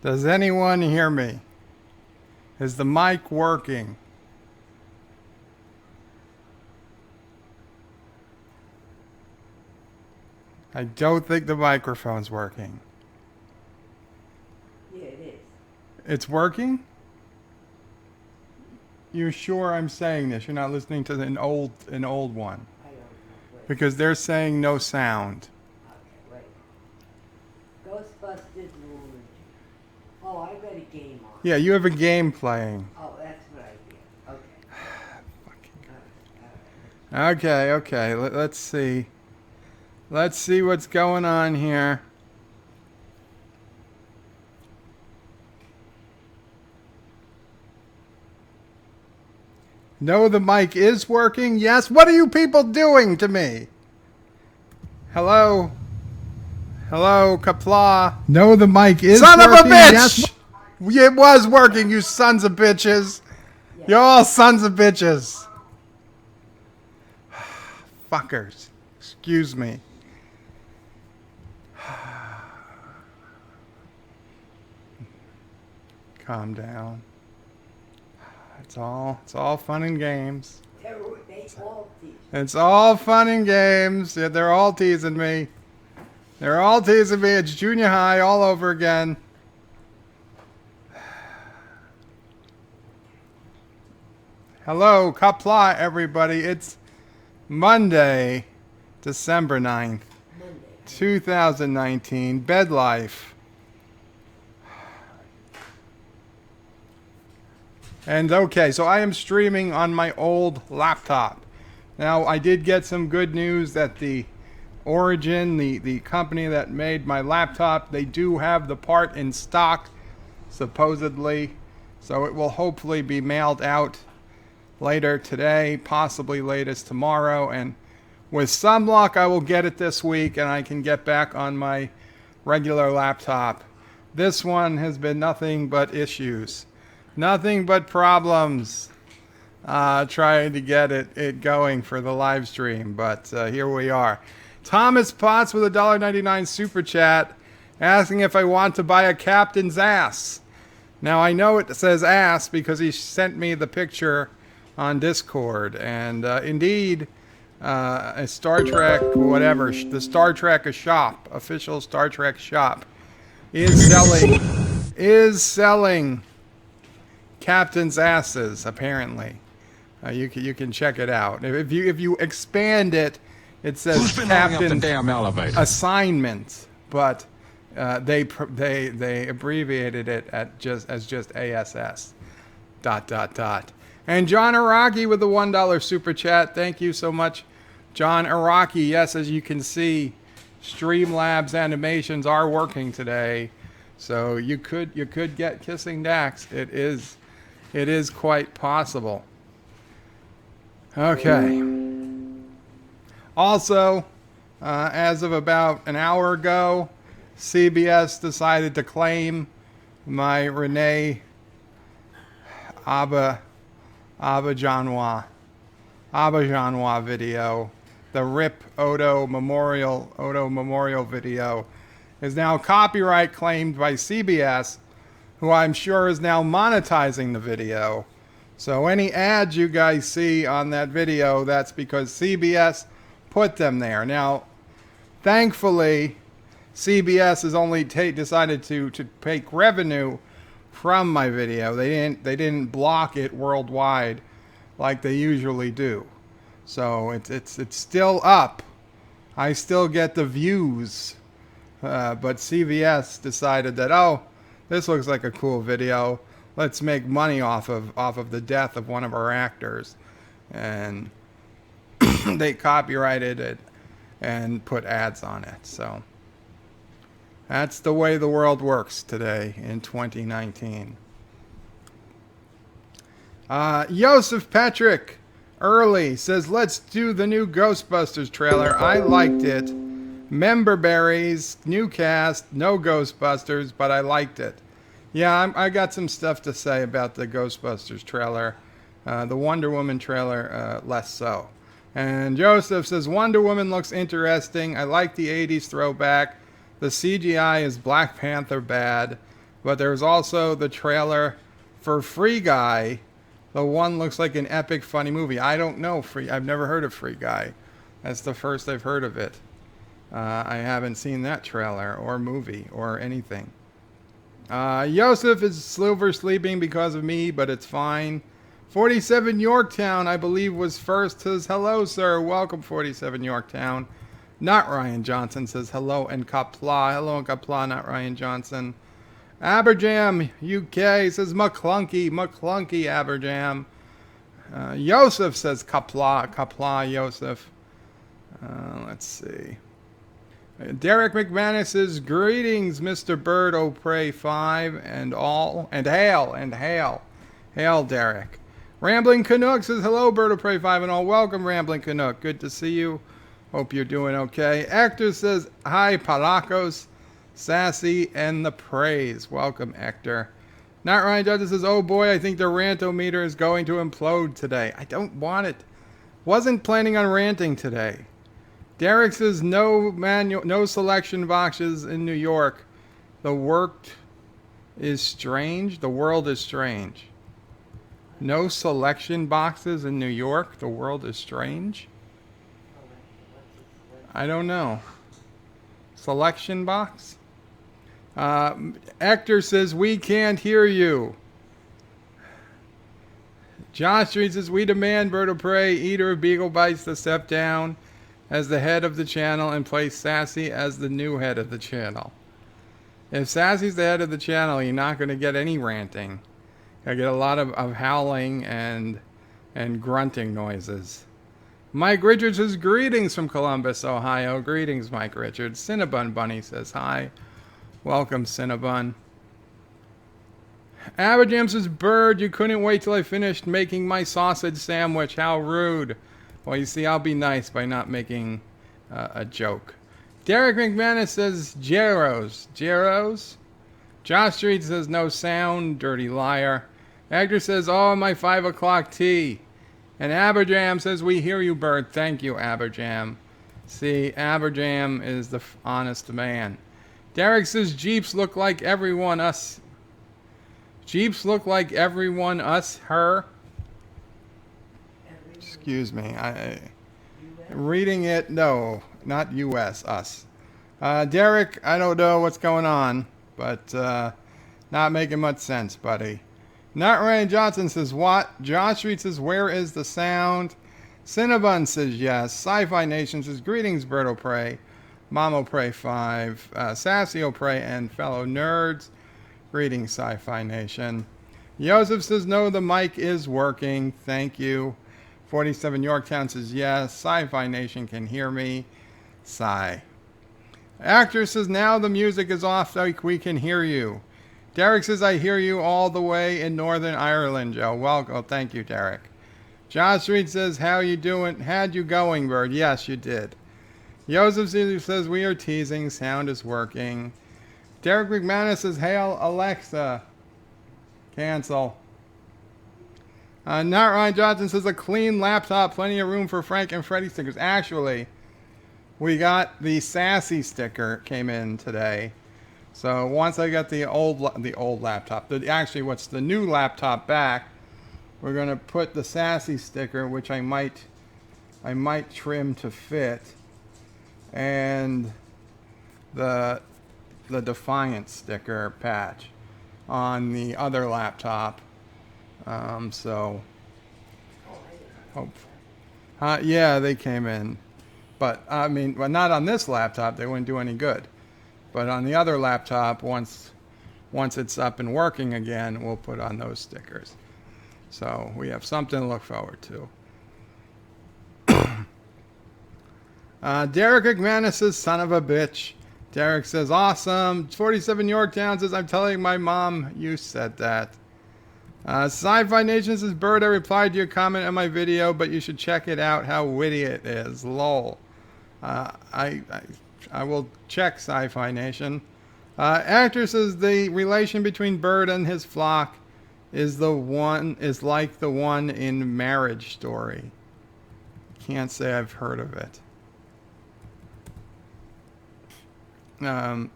Does anyone hear me? Is the mic working? I don't think the microphone's working. Yeah, it is. It's working? You sure I'm saying this? You're not listening to an old one. I don't know. Wait. Because they're saying no sound. Okay, wait. Ghostbusters movie. Oh, I got a game on. Yeah, you have a game playing. Oh, that's what I did. Okay. Okay. Let's see. Let's see what's going on here. No, the mic is working. Yes. What are you people doing to me? Hello? Hello, Qapla. No, the mic is Son working. of a bitch! Yes. It was working, you sons of bitches. Yeah. You're all sons of bitches. Fuckers. Excuse me. Calm down. It's all fun and games. They all teach. It's all fun and games. Yeah, they're all teasing me. They're all teasing me. It's junior high all over again. Hello, Qapla, everybody. It's Monday, December 9th, 2019. Bed life. And okay, so I am streaming on my old laptop. Now, I did get some good news that the Origin, the company that made my laptop, they do have the part in stock, supposedly. So it will hopefully be mailed out later today, possibly latest tomorrow. And with some luck, I will get it this week and I can get back on my regular laptop. This one has been nothing but issues. Nothing but problems trying to get it going for the live stream, but here we are. Thomas Potts with a $1.99 super chat asking if I want to buy a captain's ass. Now I know it says ass because he sent me the picture on Discord, and indeed a Star Trek whatever, the Star Trek shop, official Star Trek shop, is selling captain's asses, apparently. You can check it out. If you expand it, it says captain assignment, but they abbreviated it as just ASS. ... And John Araki with the $1 super chat. Thank you so much, John Araki. Yes, as you can see, Streamlabs animations are working today, so you could get Kissing Dax. It is quite possible. Okay. Also, as of about an hour ago, CBS decided to claim my Rene Auberjonois video, the RIP Odo Memorial video, is now copyright claimed by CBS, who I'm sure is now monetizing the video. So any ads you guys see on that video, that's because CBS put them there. Now, thankfully, CBS has only decided to take revenue from my video. They didn't block it worldwide like they usually do. So it's still up. I still get the views, but CBS decided that, oh, this looks like a cool video. Let's make money off of the death of one of our actors, and they copyrighted it and put ads on it. So that's the way the world works today in 2019. Joseph Patrick Early says, let's do the new Ghostbusters trailer. I liked it. Member berries, new cast, no Ghostbusters, but I liked it. Yeah, I got some stuff to say about the Ghostbusters trailer. The Wonder Woman trailer, less so. And Joseph says, Wonder Woman looks interesting. I like the 80s throwback. The CGI is Black Panther bad. But there's also the trailer for Free Guy. The one looks like an epic, funny movie. I don't know I've never heard of Free Guy. That's the first I've heard of it. I haven't seen that trailer or movie or anything. Joseph is silver sleeping because of me, but it's fine. 47 Yorktown, I believe, was first. Says hello, sir. Welcome, 47 Yorktown. Not Ryan Johnson says hello and Qapla. Hello and Qapla, not Ryan Johnson. Aberjam UK says McClunky Aberjam. Joseph says Qapla Joseph. Let's see. Derek McManus says greetings, Mr. Bird, oh pray 5 and all and hail, Derek. Rambling Canuck says hello, Bird, oh pray 5 and all. Welcome, Rambling Canuck. Good to see you. Hope you're doing okay. Hector says hi, Palacos, Sassy, and the praise. Welcome, Hector. Not Ryan Judge says, oh boy, I think the rantometer is going to implode today. I don't want it. Wasn't planning on ranting today. Derek says no selection boxes in New York. The world is strange. No selection boxes in New York. The world is strange. I don't know. Selection box? Hector says we can't hear you. Josh Street says we demand Bird of Prey, Eater of Beagle Bites to step down as the head of the channel and place Sassy as the new head of the channel. If Sassy's the head of the channel, you're not going to get any ranting. You'll get a lot of howling and grunting noises. Mike Richards says greetings from Columbus, Ohio. Greetings, Mike Richards. Cinnabon Bunny says hi. Welcome, Cinnabon. Aberjam says, Bird, you couldn't wait till I finished making my sausage sandwich. How rude. Well, you see, I'll be nice by not making a joke. Derek McManus says, Jeros. Josh Street says, no sound. Dirty liar. Hector says, oh, my 5 o'clock tea. And Aberjam says, we hear you, Bird. Thank you, Aberjam. See, Aberjam is the honest man. Derek says, Jeeps look like everyone, us. Jeeps look like everyone, us, her. Excuse me. Reading it, no, not U.S., us. Derek, I don't know what's going on, but not making much sense, buddy. Not Ryan Johnson says, what? Josh Street says, where is the sound? Cinnabon says, yes. Sci-Fi Nation says, greetings, Bird O'Prey. Mom O'Prey 5. Sassy O'Prey and fellow nerds. Greetings, Sci-Fi Nation. Joseph says, no, the mic is working. Thank you. 47 Yorktown says, yes. Sci-Fi Nation can hear me. Sigh. Actor says, now the music is off, like we can hear you. Derek says, I hear you all the way in Northern Ireland, Joe. Welcome. Thank you, Derek. Josh Reed says, how you doing? Had you going, Bird? Yes, you did. Joseph says, we are teasing. Sound is working. Derek McManus says, hail Alexa. Cancel. Not Ryan Johnson says, a clean laptop. Plenty of room for Frank and Freddy stickers. Actually, we got the Sassy sticker came in today. So once I get the old laptop, actually what's the new laptop back, we're gonna put the Sassy sticker, which I might trim to fit, and the Defiant sticker patch on the other laptop. So hope, yeah, they came in, but I mean, well, not on this laptop. They wouldn't do any good. But on the other laptop, once it's up and working again, we'll put on those stickers. So we have something to look forward to. Derek McManus says, son of a bitch. Derek says, awesome. 47 Yorktown says, I'm telling my mom you said that. Sci-Fi Nation says, Bird, I replied to your comment on my video, but you should check it out, how witty it is. Lol. I will check, Sci-Fi Nation. Actor says the relation between Bird and his flock is like the one in Marriage Story. Can't say I've heard of it.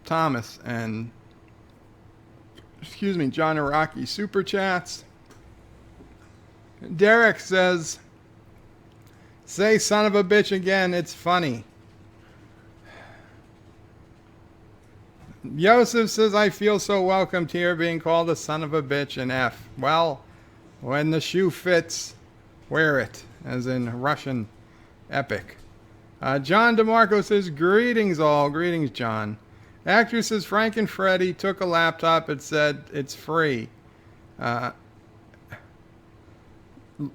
Thomas and excuse me, John Araki super chats. Derek says, say son of a bitch again, it's funny. Yosef says, I feel so welcomed here being called a son of a bitch and F. Well, when the shoe fits, wear it, as in Russian epic. John DeMarco says, greetings all. Greetings, John. Actor says, Frank and Freddie took a laptop and said it's free.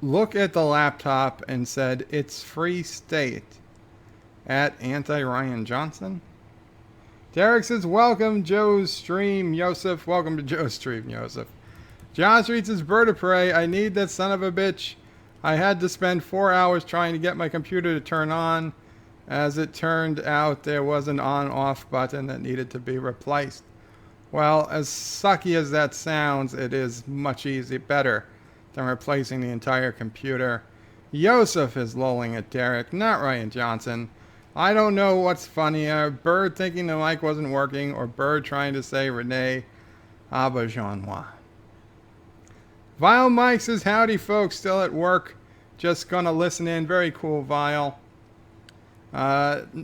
Look at the laptop and said it's free state. At anti-Ryan Johnson. Derek says, welcome Joe's stream, Yosef. Welcome to Joe's stream, Yosef. John Street says, bird of prey, I need that son of a bitch. I had to spend 4 hours trying to get my computer to turn on. As it turned out, there was an on-off button that needed to be replaced. Well, as sucky as that sounds, it is much better than replacing the entire computer. Yosef is lolling at Derek, not Ryan Johnson. I don't know what's funnier, Bird thinking the mic wasn't working, or Bird trying to say Rene Auberjonois. Vile Mike says, howdy folks, still at work. Just gonna listen in. Very cool, Vile.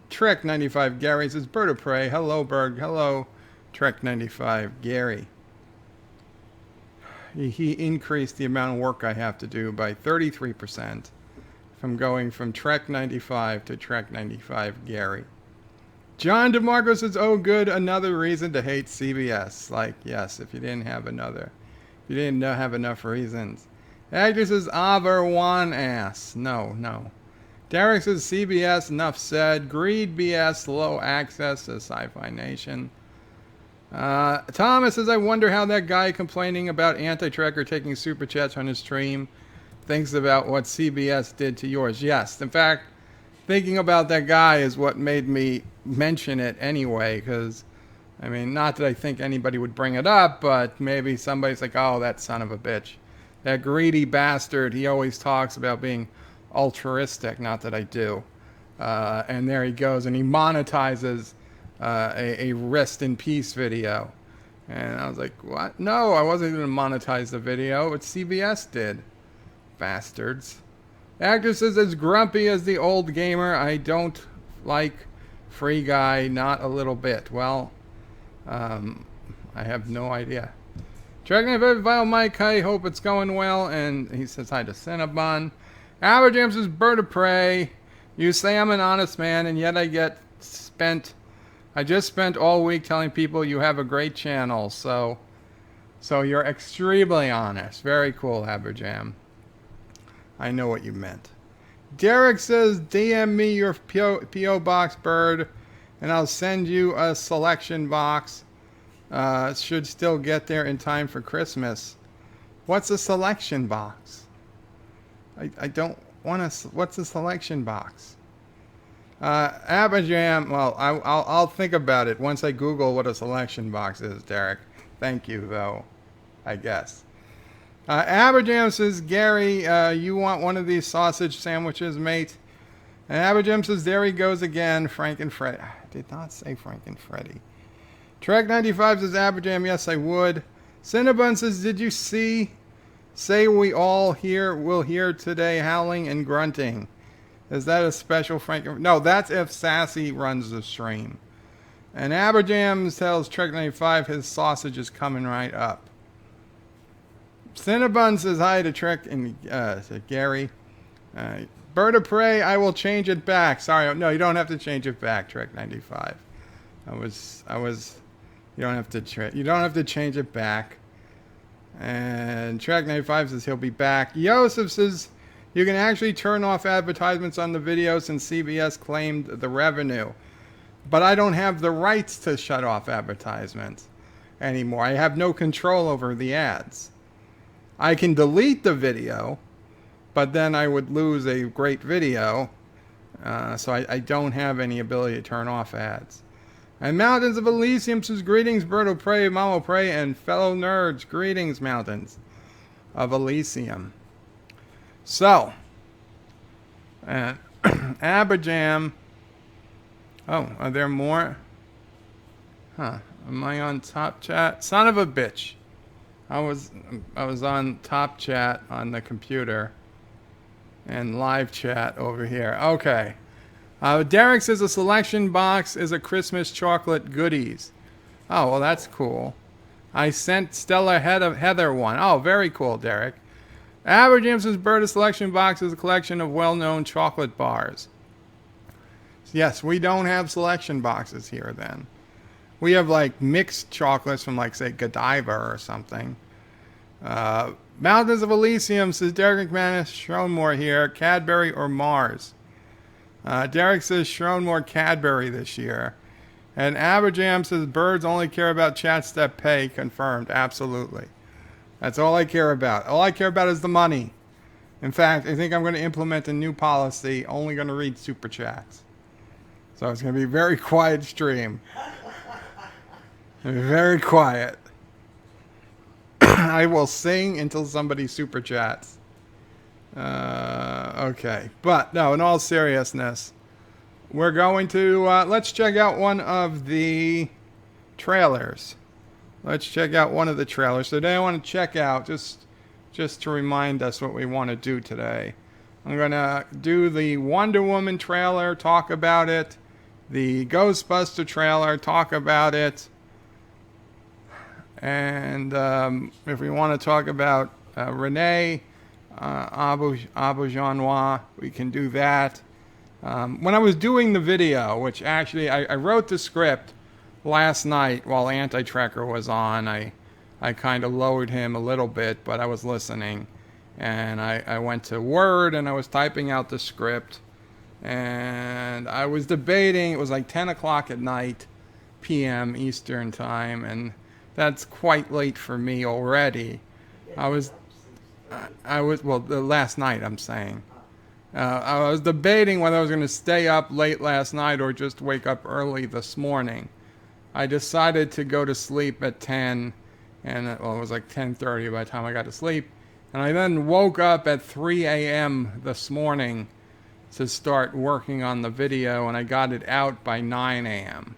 Trek 95 Gary says, bird of prey. Hello, Berg. Hello, Trek 95 Gary. He increased the amount of work I have to do by 33% from going from Trek 95 to Trek 95 Gary. John DeMarco says, oh good, another reason to hate CBS. Like, yes, if you didn't have enough reasons. Actor says, Aver one ass. No. Derek says, CBS, enough said. Greed BS, low access to Sci-Fi Nation. Thomas says, I wonder how that guy complaining about anti-Trekker taking super chats on his stream thinks about what CBS did to yours. Yes, in fact, thinking about that guy is what made me mention it anyway, because, I mean, not that I think anybody would bring it up, but maybe somebody's like, oh, that son of a bitch. That greedy bastard, he always talks about being altruistic, not that I do. And there he goes, and he monetizes a Rest in Peace video. And I was like, what? No, I wasn't going to monetize the video, but CBS did. Bastards. Actor says, as grumpy as the old gamer, I don't like Free Guy, not a little bit. Well, I have no idea. Tracking a Vile Mike, I hope it's going well. And he says hi to Cinnabon. Auberjonois says, bird of prey. You say I'm an honest man, and yet I just spent all week telling people you have a great channel. So you're extremely honest. Very cool, Auberjonois. I know what you meant. Derek says, DM me your P.O. box, bird, and I'll send you a selection box. Should still get there in time for Christmas. What's a selection box? I don't want to... What's a selection box? Auberjonois, well, I'll think about it once I Google what a selection box is, Derek. Thank you, though, I guess. Auberjonois says, Gary, you want one of these sausage sandwiches, mate? And Auberjonois says, there he goes again, Frank and Freddy. I did not say Frank and Freddy. Trek 95 says, Auberjonois, yes, I would. Cinnabon says, did you say we all will hear today howling and grunting? Is that a special Frank? No, that's if Sassy runs the stream. And Auberjonois tells Trek 95 his sausage is coming right up. Cinnabon says hi to Trek and to Gary. Bird of prey, I will change it back. Sorry, no, you don't have to change it back, Trek 95. You don't have to change it back. And Trek 95 says he'll be back. Yosef says you can actually turn off advertisements on the video since CBS claimed the revenue. But I don't have the rights to shut off advertisements anymore. I have no control over the ads. I can delete the video, but then I would lose a great video. So I don't have any ability to turn off ads. And Mountains of Elysium says, greetings, Bird of Prey, Mama Prey, and fellow nerds. Greetings, Mountains of Elysium. So, Auberjonois. Oh, are there more? Huh. Am I on top chat? Son of a bitch. I was on Top Chat on the computer and live chat over here. Okay. Derek says a selection box is a Christmas chocolate goodies. Oh, well, that's cool. I sent Stella Heather one. Oh, very cool, Derek. Auberjonois' Bird Selection Box is a collection of well-known chocolate bars. Yes, we don't have selection boxes here then. We have like mixed chocolates from like, say, Godiva or something. Mountains of Elysium says Derek McManus, Schronmore here. Cadbury or Mars? Derek says Schronmore Cadbury this year. And Aberjam says birds only care about chats that pay. Confirmed. Absolutely. That's all I care about. All I care about is the money. In fact, I think I'm going to implement a new policy. Only going to read super chats. So it's going to be a very quiet stream. Very quiet. I will sing until somebody super chats. Okay. But no, in all seriousness, we're going to, let's check out one of the trailers. Let's check out one of the trailers. Today I want to check out, just to remind us what we want to do today. I'm going to do the Wonder Woman trailer, talk about it. The Ghostbuster trailer, talk about it. And if we want to talk about Rene Auberjonois, we can do that. When I was doing the video, which actually I wrote the script last night while Anti-Tracker was on, I kind of lowered him a little bit, but I was listening. And I went to Word and I was typing out the script. And I was debating, it was like 10 o'clock at night, p.m. Eastern time, and that's quite late for me already. Well, the last night I'm saying. I was debating whether I was going to stay up late last night or just wake up early this morning. I decided to go to sleep at 10, and it was like 10:30 by the time I got to sleep. And I then woke up at 3 a.m. this morning to start working on the video, and I got it out by 9 a.m.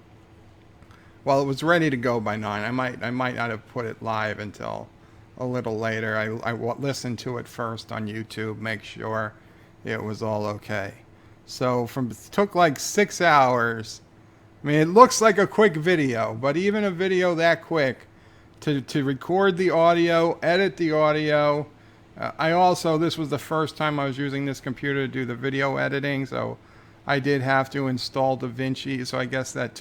Well, it was ready to go by 9. I might not have put it live until a little later. I listened to it first on YouTube, make sure it was all okay. So it took like 6 hours. I mean, it looks like a quick video, but even a video that quick, to record the audio, edit the audio. This was the first time I was using this computer to do the video editing, so I did have to install DaVinci, so I guess that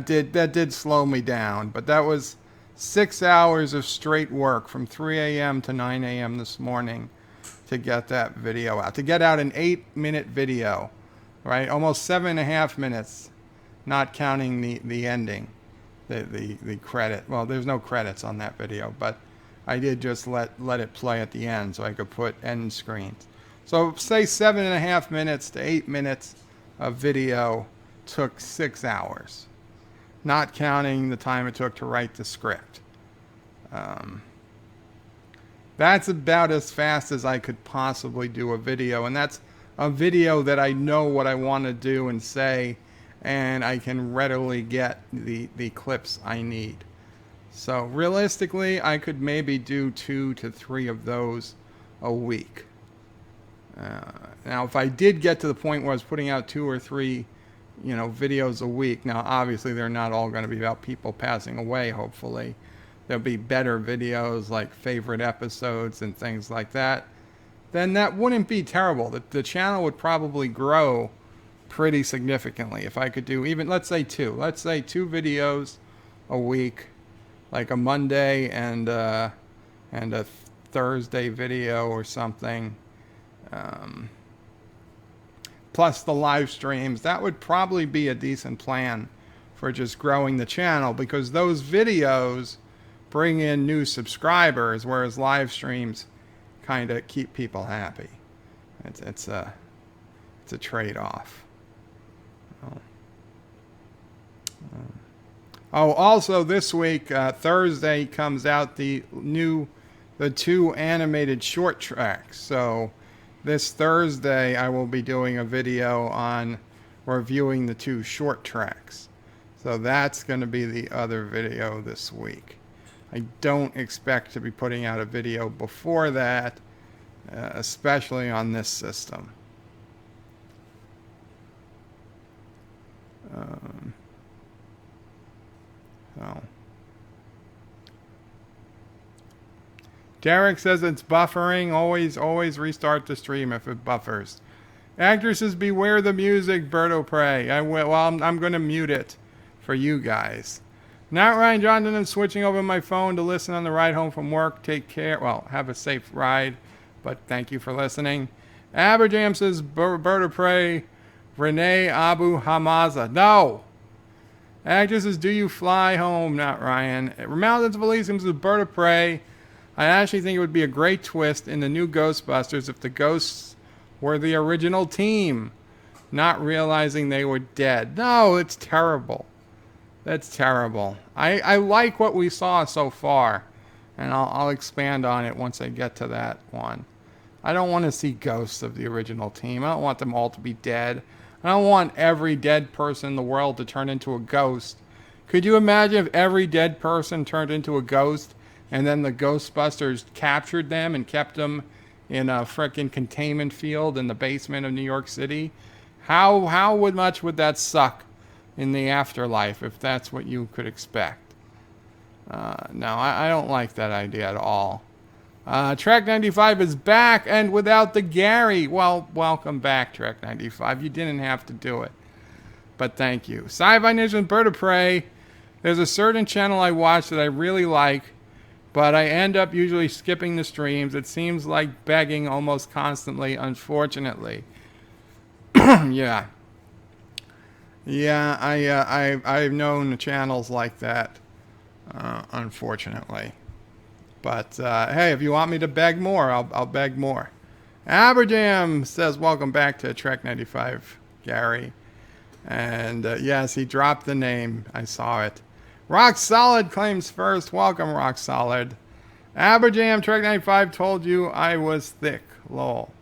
did slow me down. But that was 6 hours of straight work from 3 a.m. to 9 a.m. this morning to get that video out. To get out an 8-minute video, right? Almost 7.5 minutes, not counting the ending, the credit. Well, there's no credits on that video, but I did just let it play at the end so I could put end screens. So say 7.5 minutes to 8 minutes of video took 6 hours, not counting the time it took to write the script. That's about as fast as I could possibly do a video, and that's a video that I know what I want to do and say, and I can readily get the clips I need. So realistically, I could maybe do 2 to 3 of those a week. Now, if I did get to the point where I was putting out 2 or 3, videos a week, now obviously they're not all going to be about people passing away, hopefully. There'll be better videos like favorite episodes and things like that. Then that wouldn't be terrible. The channel would probably grow pretty significantly if I could do even, let's say 2 videos a week, like a Monday and a Thursday video or something. Plus the live streams. That would probably be a decent plan for just growing the channel, because those videos bring in new subscribers, whereas live streams kind of keep people happy. It's a trade-off. Also this week, Thursday, comes out the 2 animated short tracks. So this Thursday, I will be doing a video on reviewing the 2 short tracks. So that's going to be the other video this week. I don't expect to be putting out a video before that, especially on this system. So. Derek says it's buffering. Always restart the stream if it buffers. Actresses, beware the music, Berto Prey. I'm going to mute it for you guys. Not Ryan Johnson. I'm switching over my phone to listen on the ride home from work. Take care. Well, have a safe ride, but thank you for listening. Aberjam says Berto Prey. Rene Auberjonois. No. Actresses, do you fly home? Not Ryan. Mountains of Elysium says Berto Prey. I actually think it would be a great twist in the new Ghostbusters if the ghosts were the original team, not realizing they were dead. No, it's terrible. That's terrible. I like what we saw so far, and I'll expand on it once I get to that one. I don't want to see ghosts of the original team. I don't want them all to be dead. I don't want every dead person in the world to turn into a ghost. Could you imagine if every dead person turned into a ghost and then the Ghostbusters captured them and kept them in a frickin' containment field in the basement of New York City? How much would that suck in the afterlife if that's what you could expect? No, I don't like that idea at all. Trek 95 is back and without the Gary. Well, welcome back, Trek 95. You didn't have to do it, but thank you. Sci-Fi Ninja and Bird of Prey. There's a certain channel I watch that I really like, but I end up usually skipping the streams. It seems like begging almost constantly, unfortunately. Yeah. Yeah, I've known channels like that, unfortunately. But, hey, if you want me to beg more, I'll beg more. Aberjam says, welcome back to Trek 95, Gary. And, yes, he dropped the name. I saw it. Rock Solid claims first. Welcome, Rock Solid. Aberjam, Trek 95 told you I was thick. Lol.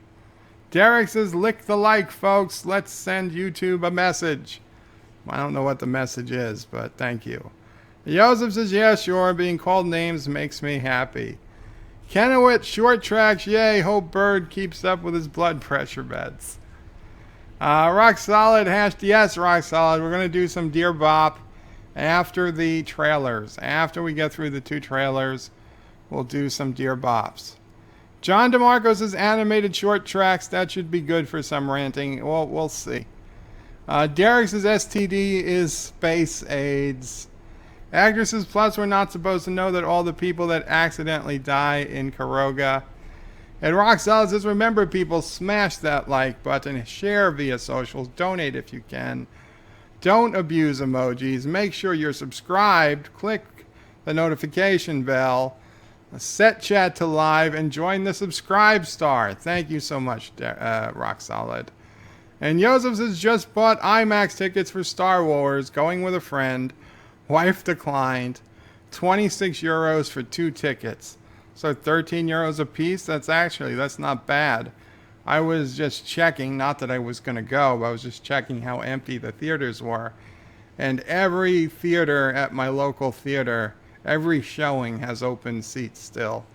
Derek says, lick the like, folks. Let's send YouTube a message. I don't know what the message is, but thank you. Joseph says, yeah, sure. Being called names makes me happy. Kennewick, short tracks. Yay. Hope Bird keeps up with his blood pressure meds. Rock Solid, yes, Rock Solid. We're going to do some Dear Bop after the trailers. After we get through the 2 trailers, we'll do some Dear Bops. John DeMarco says animated short tracks. That should be good for some ranting. Well, we'll see. Derek says STD is space AIDS. Actresses Plus, we're not supposed to know that all the people that accidentally die in Karoga. And Rock Solid says, remember people, smash that like button, share via socials, donate if you can. Don't abuse emojis. Make sure you're subscribed. Click the notification bell. Set chat to live and join the subscribe star. Thank you so much, Rock Solid. And Joseph says, just bought IMAX tickets for Star Wars, going with a friend. Wife declined. 26 euros for 2 tickets. So 13 euros a piece? That's not bad. I was just checking, not that I was going to go, but I was just checking how empty the theaters were. And every theater at my local theater, every showing has open seats still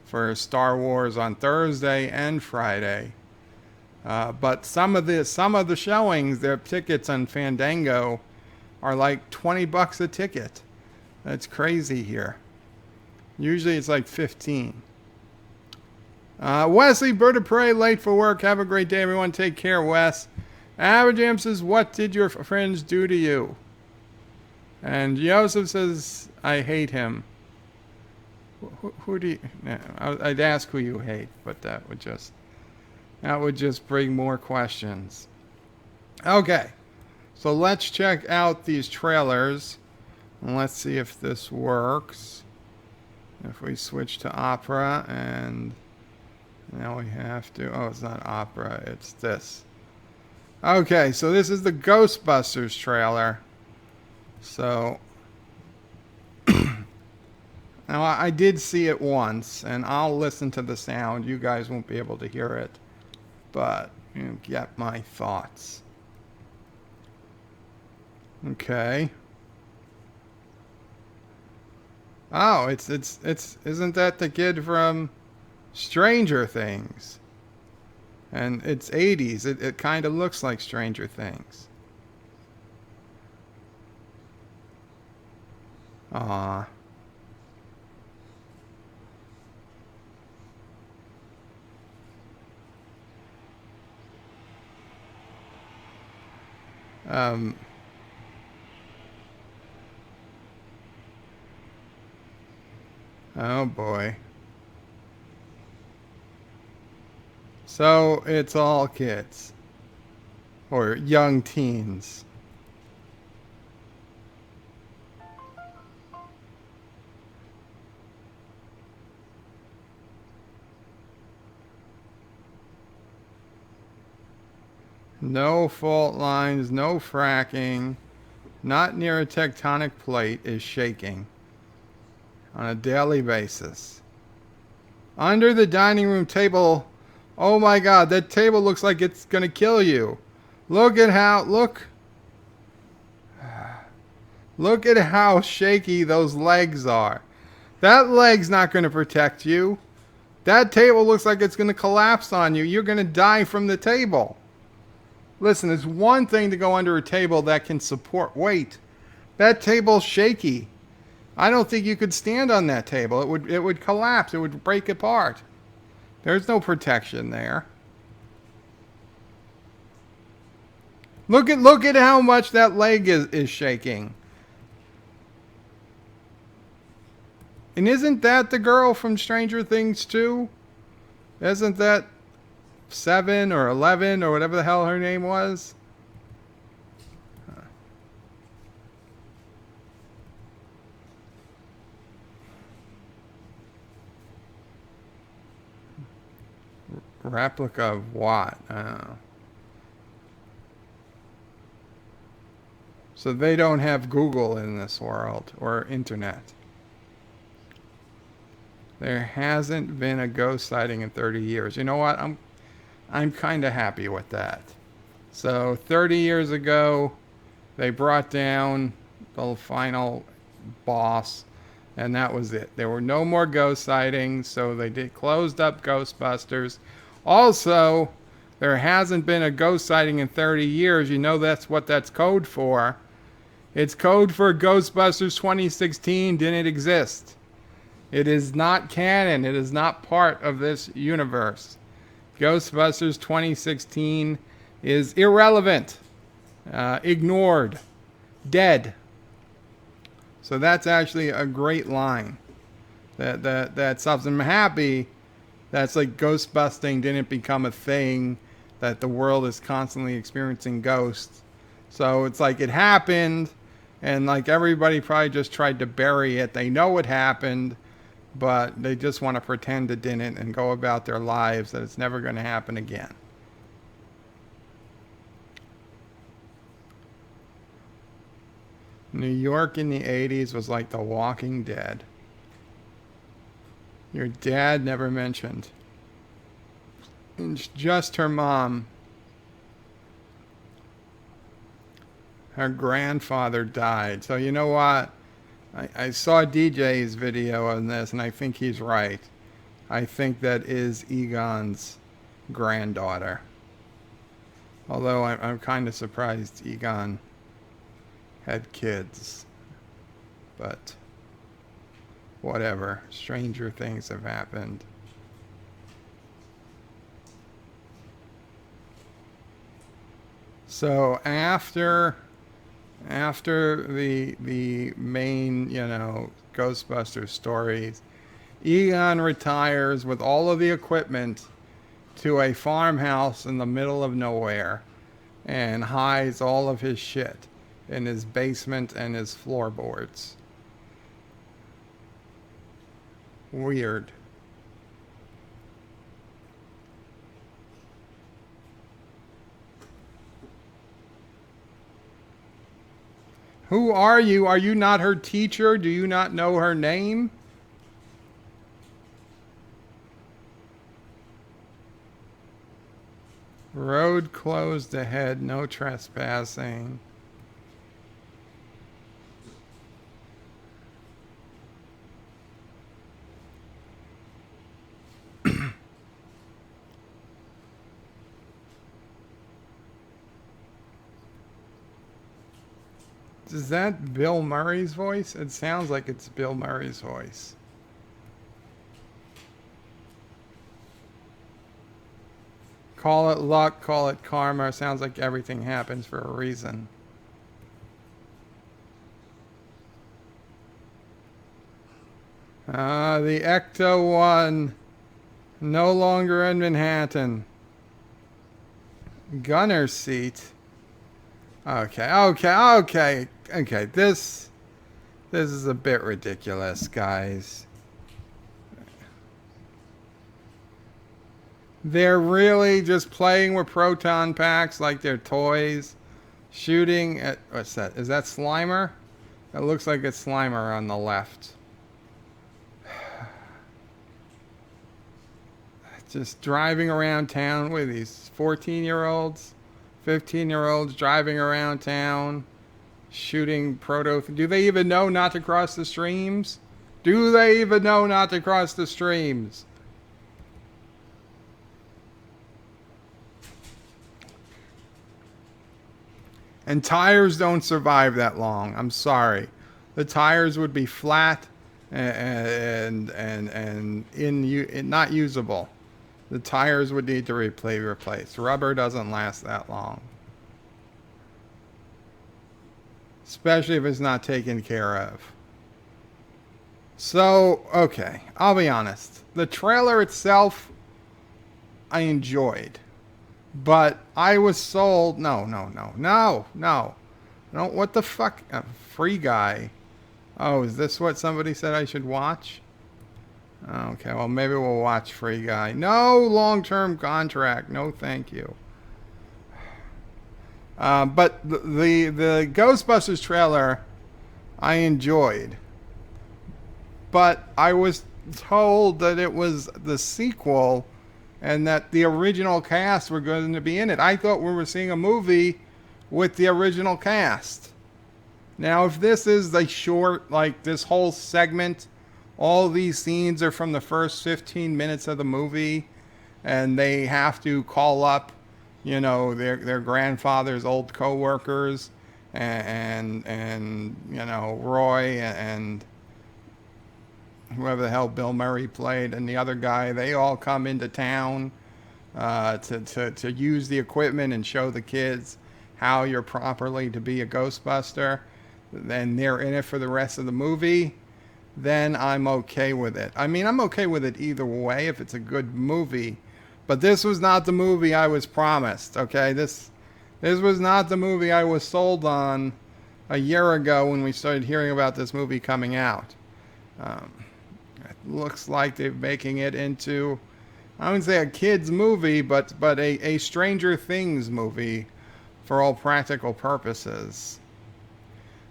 for Star Wars on Thursday and Friday. But some of the showings, their tickets on Fandango are like $20 a ticket. That's crazy here. Usually it's like 15. Wesley, Bird of Prey, late for work. Have a great day, everyone. Take care, Wes. Aberjam says, what did your friends do to you? And Joseph says, I hate him. Who do you... No, I'd ask who you hate, but that would just bring more questions. Okay. So let's check out these trailers. And let's see if this works. If we switch to opera, and now we have to... Oh, it's not opera. It's this. Okay, so this is the Ghostbusters trailer. So... Now, I did see it once, and I'll listen to the sound. You guys won't be able to hear it. But you get my thoughts. Okay. Oh, isn't that the kid from Stranger Things? And it's 80s. It kind of looks like Stranger Things. Aw. Um, oh boy. So it's all kids. Or young teens. No fault lines, no fracking. Not near a tectonic plate is shaking on a daily basis. Under the dining room table, oh my god, that table looks like it's gonna kill you. Look at how, look at how shaky those legs are. That leg's not gonna protect you. That table looks like it's gonna collapse on you. You're gonna die from the table. Listen, it's one thing to go under a table that can support weight. That table's shaky. I don't think you could stand on that table. It would collapse. It would break apart. There's no protection there. Look at how much that leg is shaking. And isn't that the girl from Stranger Things too? Isn't that 7 or 11 or whatever the hell her name was? Replica of what? So they don't have Google in this world or internet. There hasn't been a ghost sighting in 30 years. You know what? I'm kind of happy with that. So 30 years ago, they brought down the final boss, and that was it. There were no more ghost sightings, so they closed up Ghostbusters. Also, there hasn't been a ghost sighting in 30 years. You know that's what that's code for. It's code for Ghostbusters 2016 didn't exist. It is not canon. It is not part of this universe. Ghostbusters 2016 is irrelevant, ignored, dead. So that's actually a great line. That stops. I'm happy that's like ghost busting didn't become a thing, that the world is constantly experiencing ghosts. So it's like it happened, and like everybody probably just tried to bury it. They know it happened, but they just want to pretend it didn't and go about their lives, that it's never going to happen again. New York in the 80s was like The Walking Dead. Your dad never mentioned. It's just her mom. Her grandfather died. So you know what? I saw DJ's video on this, and I think he's right. I think that is Egon's granddaughter. Although I'm kind of surprised Egon had kids. But whatever. Stranger things have happened. So after the main, Ghostbusters stories, Egon retires with all of the equipment to a farmhouse in the middle of nowhere and hides all of his shit in his basement and his floorboards. Weird. Who are you? Are you not her teacher? Do you not know her name? Road closed ahead, no trespassing. Is that Bill Murray's voice? It sounds like it's Bill Murray's voice. Call it luck, call it karma. Sounds like everything happens for a reason. The Ecto 1. No longer in Manhattan. Gunner seat. Okay. This is a bit ridiculous, guys. They're really just playing with proton packs like they're toys. Shooting at... What's that? Is that Slimer? It looks like it's Slimer on the left. Just driving around town with these 14-year-olds, 15-year-olds driving around town, shooting proto... Do they even know not to cross the streams? Do they even know not to cross the streams? And tires don't survive that long. I'm sorry. The tires would be flat and not usable. The tires would need to be replaced. Rubber doesn't last that long. Especially if it's not taken care of. So, okay. I'll be honest. The trailer itself, I enjoyed. But I was sold... No. What the fuck? Free Guy. Oh, is this what somebody said I should watch? Okay, well, maybe we'll watch Free Guy. No long-term contract. No, thank you. But the Ghostbusters trailer, I enjoyed. But I was told that it was the sequel and that the original cast were going to be in it. I thought we were seeing a movie with the original cast. Now, if this is the short, like this whole segment, all these scenes are from the first 15 minutes of the movie, and they have to call up, you know, their grandfather's old co-workers and you know, Roy and whoever the hell Bill Murray played and the other guy, they all come into town to use the equipment and show the kids how you're properly to be a Ghostbuster. Then they're in it for the rest of the movie. Then I'm okay with it. I mean, I'm okay with it either way if it's a good movie. But this was not the movie I was promised, okay? This was not the movie I was sold on a year ago when we started hearing about this movie coming out. It looks like they're making it into, I wouldn't say a kid's movie, but a Stranger Things movie for all practical purposes.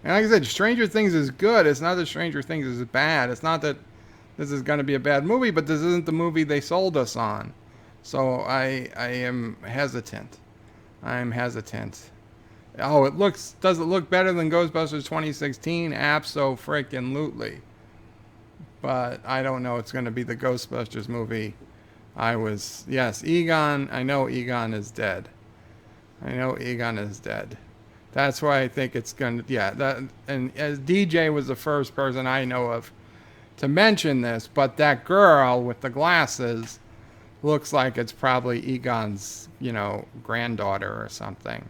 And like I said, Stranger Things is good. It's not that Stranger Things is bad. It's not that this is going to be a bad movie, but this isn't the movie they sold us on. So I am hesitant. I'm hesitant. Oh, does it look better than Ghostbusters 2016? Abso-freaking-lutely. But I don't know it's going to be the Ghostbusters movie. Yes, Egon, I know Egon is dead. That's why I think it's going to, and as DJ was the first person I know of to mention this, but that girl with the glasses looks like it's probably Egon's, you know, granddaughter or something.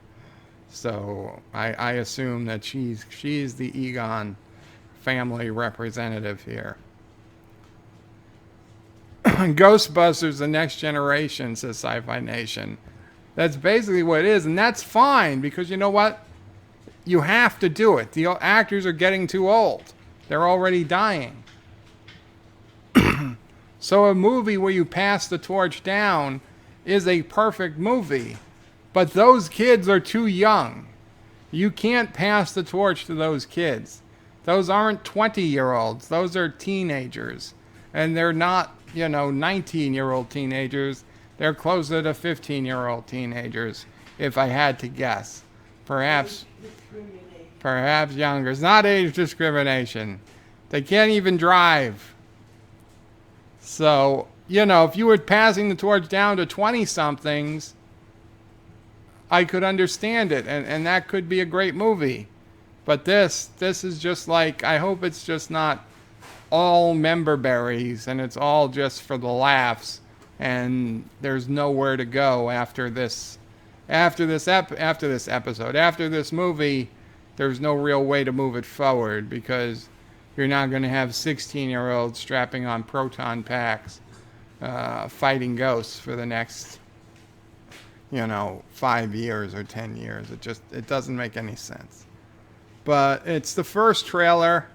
So I assume that she's the Egon family representative here. Ghostbusters: The Next Generation, says Sci-Fi Nation. That's basically what it is, and that's fine, because you know what? You have to do it. The actors are getting too old. They're already dying. So a movie where you pass the torch down is a perfect movie. But those kids are too young. You can't pass the torch to those kids. Those aren't 20-year-olds. Those are teenagers. And they're not, 19-year-old teenagers. They're closer to 15-year-old teenagers, if I had to guess. Perhaps younger. It's not age discrimination. They can't even drive. So, if you were passing the torch down to 20-somethings, I could understand it, and that could be a great movie. But this is just like, I hope it's just not all member berries and it's all just for the laughs and there's nowhere to go after this episode. After this movie, there's no real way to move it forward because you're not going to have 16-year-olds strapping on proton packs fighting ghosts for the next 5 years or 10 years. It doesn't make any sense. But it's the first trailer.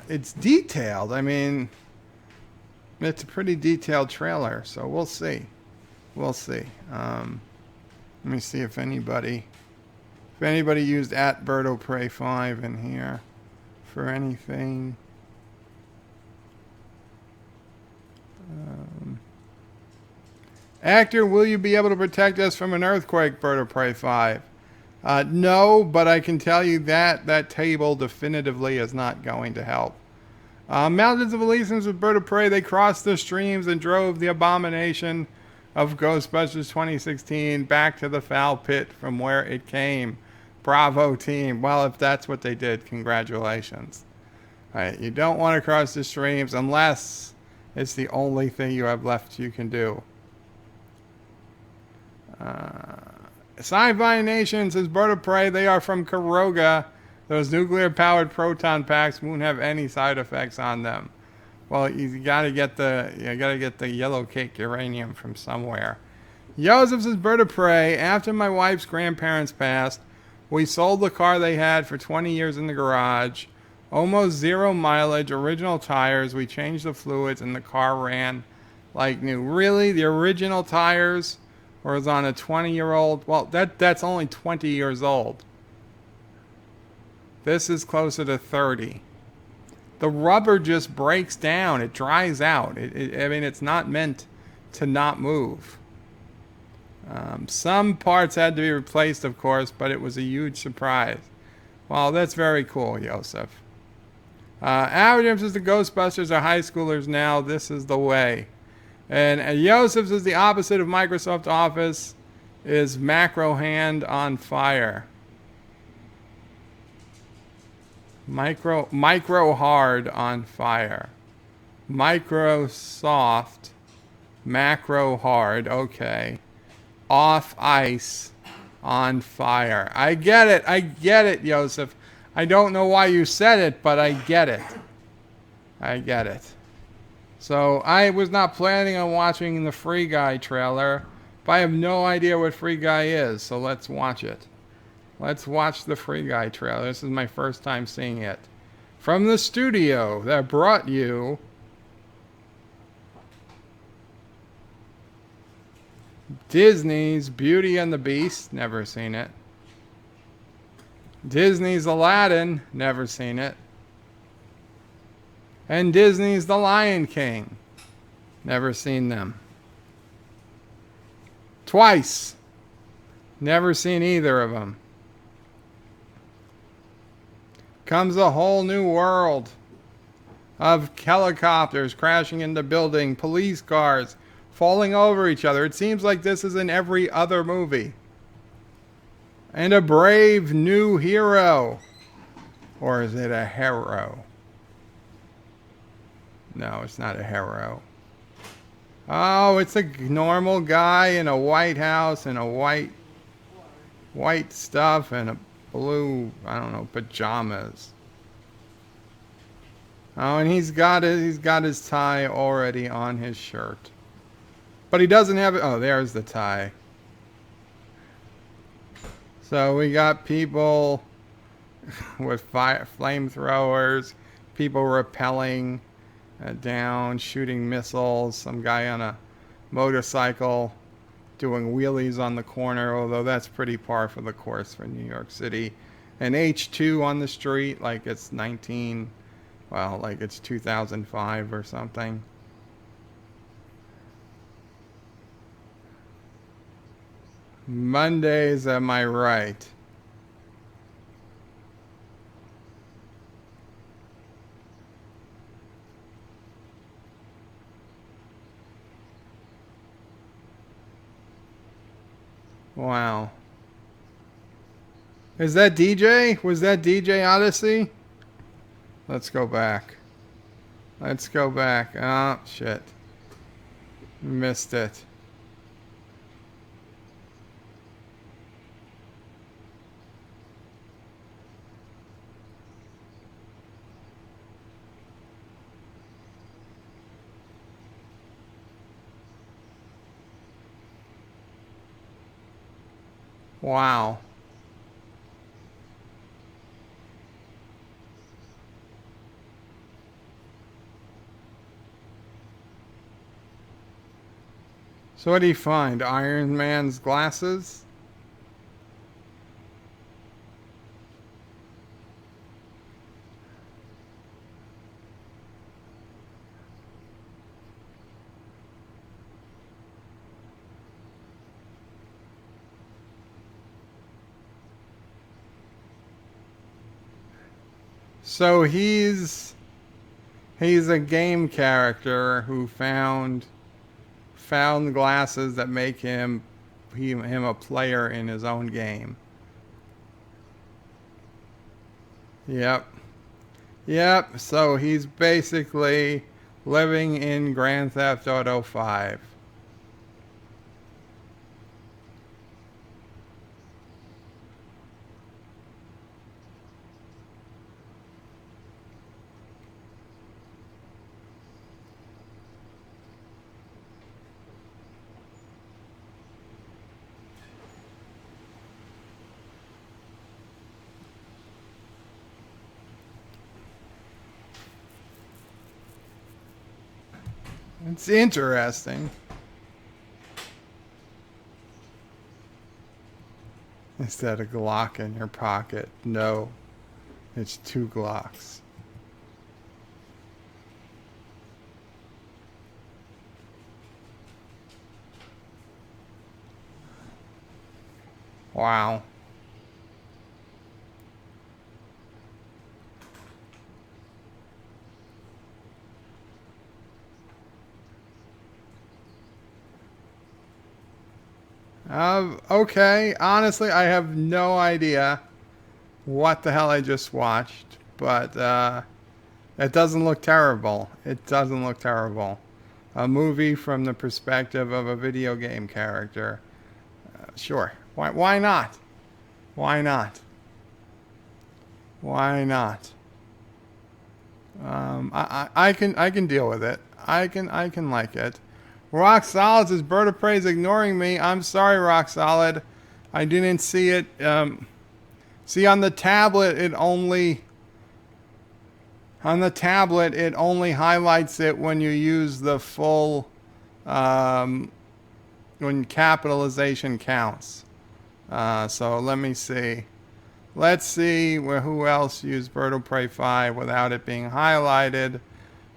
It's detailed. I mean, it's a pretty detailed trailer, so we'll see. Let me see if anybody used @BirdoPrey5 in here for anything. Actor, will you be able to protect us from an earthquake, BirdoPrey5? No, but I can tell you that table definitively is not going to help. Mountains of Elysium with Bird of Prey, they crossed the streams and drove the abomination of Ghostbusters 2016 back to the foul pit from where it came. Bravo, team. Well, if that's what they did, congratulations. All right, you don't want to cross the streams unless it's the only thing you have left you can do. Sci-Fi Nation says Bird of Prey, they are from Karoga. Those nuclear-powered proton packs won't have any side effects on them. Well, you gotta get the yellow cake uranium from somewhere. Joseph says Bird of Prey, after my wife's grandparents passed, we sold the car they had for 20 years in the garage. Almost 0 mileage, original tires. We changed the fluids and the car ran like new. Really? The original tires? Or is on a 20-year-old? Well, that's only 20 years old. This is closer to 30. The rubber just breaks down. It dries out. I mean, it's not meant to not move. Some parts had to be replaced, of course, but it was a huge surprise. Well, that's very cool, Joseph. Adam says the Ghostbusters are high schoolers now. This is the way. And Joseph says the opposite of Microsoft Office is macro hand on fire. Micro hard on fire. Microsoft, macro hard, okay. Off ice, on fire. I get it, Joseph. I don't know why you said it, but I get it. So I was not planning on watching the Free Guy trailer, but I have no idea what Free Guy is, so let's watch it. Let's watch the Free Guy trailer. This is my first time seeing it. From the studio that brought you Disney's Beauty and the Beast, never seen it. Disney's Aladdin, never seen it. And Disney's The Lion King, never seen them. Twice, never seen either of them. Comes a whole new world of helicopters crashing into buildings, police cars falling over each other. It seems like this is in every other movie. And a brave new hero. Or is it a hero? No, it's not a hero. Oh, it's a normal guy in a white house and a white stuff and a blue, I don't know, pajamas. Oh, and he's got his tie already on his shirt. But he doesn't have it. Oh, there's the tie. So we got people with flamethrowers, people rappelling down, shooting missiles, some guy on a motorcycle doing wheelies on the corner, although that's pretty par for the course for New York City. An H2 on the street like it's like it's 2005 or something. Mondays, am I right? Wow. Is that DJ? Was that DJ Odyssey? Let's go back. Let's go back. Oh, shit. Missed it. Wow. So what did he find? Iron Man's glasses? So he's a game character who found glasses that make him a player in his own game. Yep. Yep. So he's basically living in Grand Theft Auto 5. It's interesting. Is that a Glock in your pocket? No. It's 2 Glocks. Wow. Okay. Honestly, I have no idea what the hell I just watched, but it doesn't look terrible. It doesn't look terrible. A movie from the perspective of a video game character. Sure. Why not? Why not? Why not? I can deal with it. I can like it. Rock Solid says Bird of Prey is ignoring me. I'm sorry, Rock Solid. I didn't see it. See, on the tablet it only highlights it when you use the full when capitalization counts. So let me see. Let's see who else used Bird of Prey 5 without it being highlighted.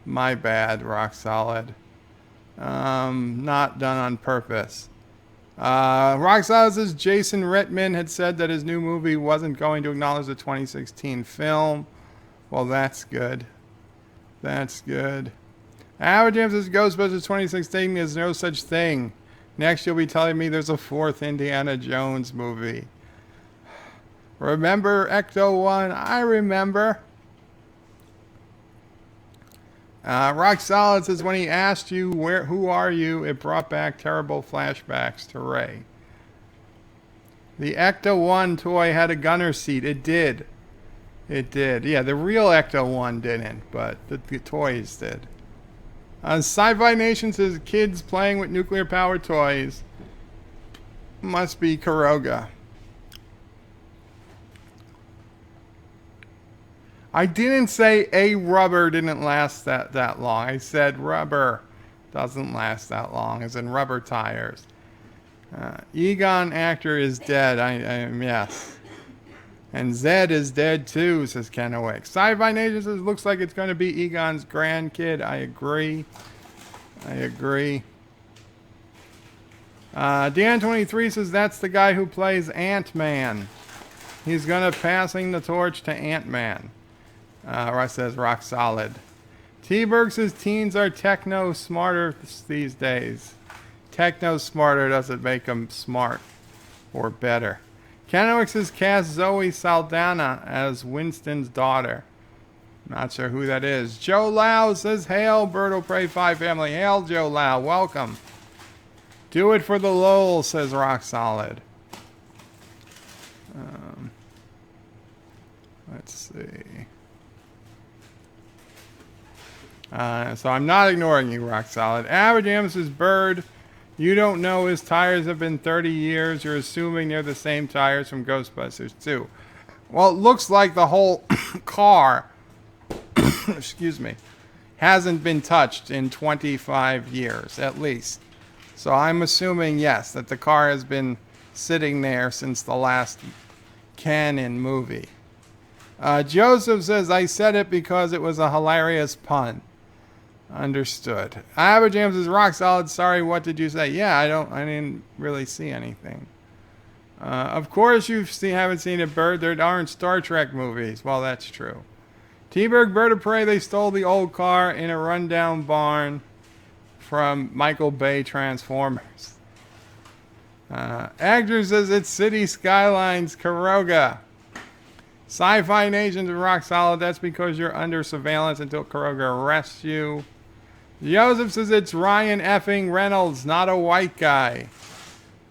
My bad, Rock Solid. Not done on purpose. Rock Solid says Jason Reitman had said that his new movie wasn't going to acknowledge the 2016 film. Well, that's good. That's good. Howard James says Ghostbusters 2016 is no such thing. Next you'll be telling me there's a 4th Indiana Jones movie. Remember Ecto-1? I remember. Rock Solid says when he asked you who are you, it brought back terrible flashbacks to Ray. The Ecto-1 toy had a gunner seat. It did. It did. Yeah, the real Ecto-1 didn't, but the toys did. Sci-Fi Nation says kids playing with nuclear-powered toys. Must be Kuroga. I didn't say a rubber didn't last that long. I said rubber doesn't last that long, as in rubber tires. Egon actor is dead. Yes. And Zed is dead too, says Ken Awake. Sci-Fi Nation says looks like it's going to be Egon's grandkid. I agree. Dan23 says that's the guy who plays Ant-Man. He's going to passing the torch to Ant-Man. Russ says rock solid. T-Berg says teens are techno smarter these days. Techno smarter doesn't make them smart or better. Kennewick has cast Zoe Saldana as Winston's daughter. Not sure who that is. Joe Lau says, hail, Bird of Prey 5 family. Hail, Joe Lau. Welcome. Do it for the lol, says Rock Solid. Let's see. So I'm not ignoring you, Rock Solid. Auberjonois says, Bird, you don't know his tires have been 30 years. You're assuming they're the same tires from Ghostbusters 2. Well, it looks like the whole car, excuse me, hasn't been touched in 25 years, at least. So I'm assuming, yes, that the car has been sitting there since the last canon movie. Joseph says, I said it because it was a hilarious pun. Understood. Auberjonois is rock solid. Sorry, what did you say? Yeah, I didn't really see anything. Of course you haven't seen it, Bird. There aren't Star Trek movies. Well, that's true. T-Berg, Bird of Prey, they stole the old car in a rundown barn from Michael Bay Transformers. Agner says it's City Skylines, Karoga. Sci-Fi Nations and rock solid. That's because you're under surveillance until Karoga arrests you. Joseph says it's Ryan effing Reynolds, not a white guy.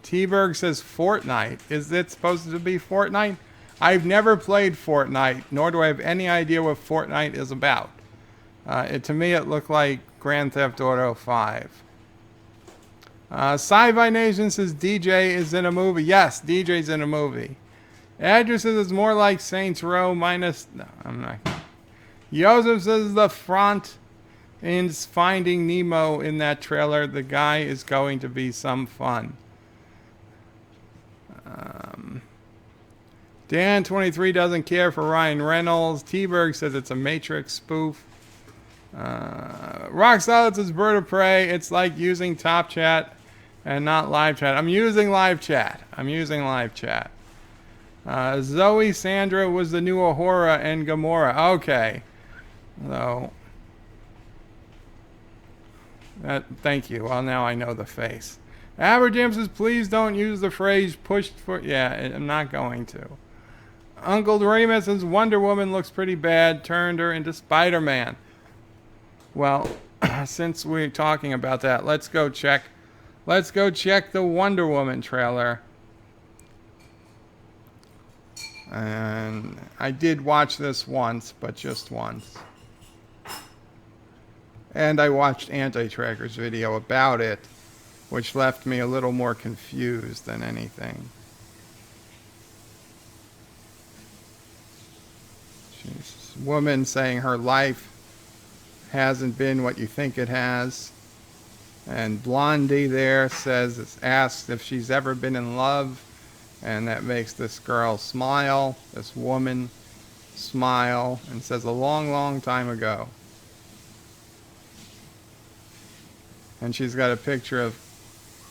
T-Berg says Fortnite. Is it supposed to be Fortnite? I've never played Fortnite, nor do I have any idea what Fortnite is about. To me, it looked like Grand Theft Auto 5. Sci-Fi Nation says DJ is in a movie. Yes, DJ's in a movie. Address says it's more like Saints Row minus... No, I'm not... Joseph says the front is Finding Nemo in that trailer. The guy is going to be some fun. Dan23 doesn't care for Ryan Reynolds. T-Berg says it's a Matrix spoof. Rock Solid says Bird of Prey. It's like using Top Chat and not Live Chat. I'm using Live Chat. Zoe Sandra was the new Ahura and Gamora. Okay. So... thank you. Well, now I know the face. Auberjonois says, please don't use the phrase pushed for... Yeah, I'm not going to. Uncle Doremus says, Wonder Woman looks pretty bad. Turned her into Spider-Man. Well, since we're talking about that, let's go check the Wonder Woman trailer. And I did watch this once, but just once. And I watched Anti-Tracker's video about it, which left me a little more confused than anything. She's a woman saying her life hasn't been what you think it has. And Blondie there asks if she's ever been in love. And that makes this girl smile, this woman smile, and says a long, long time ago. And she's got a picture of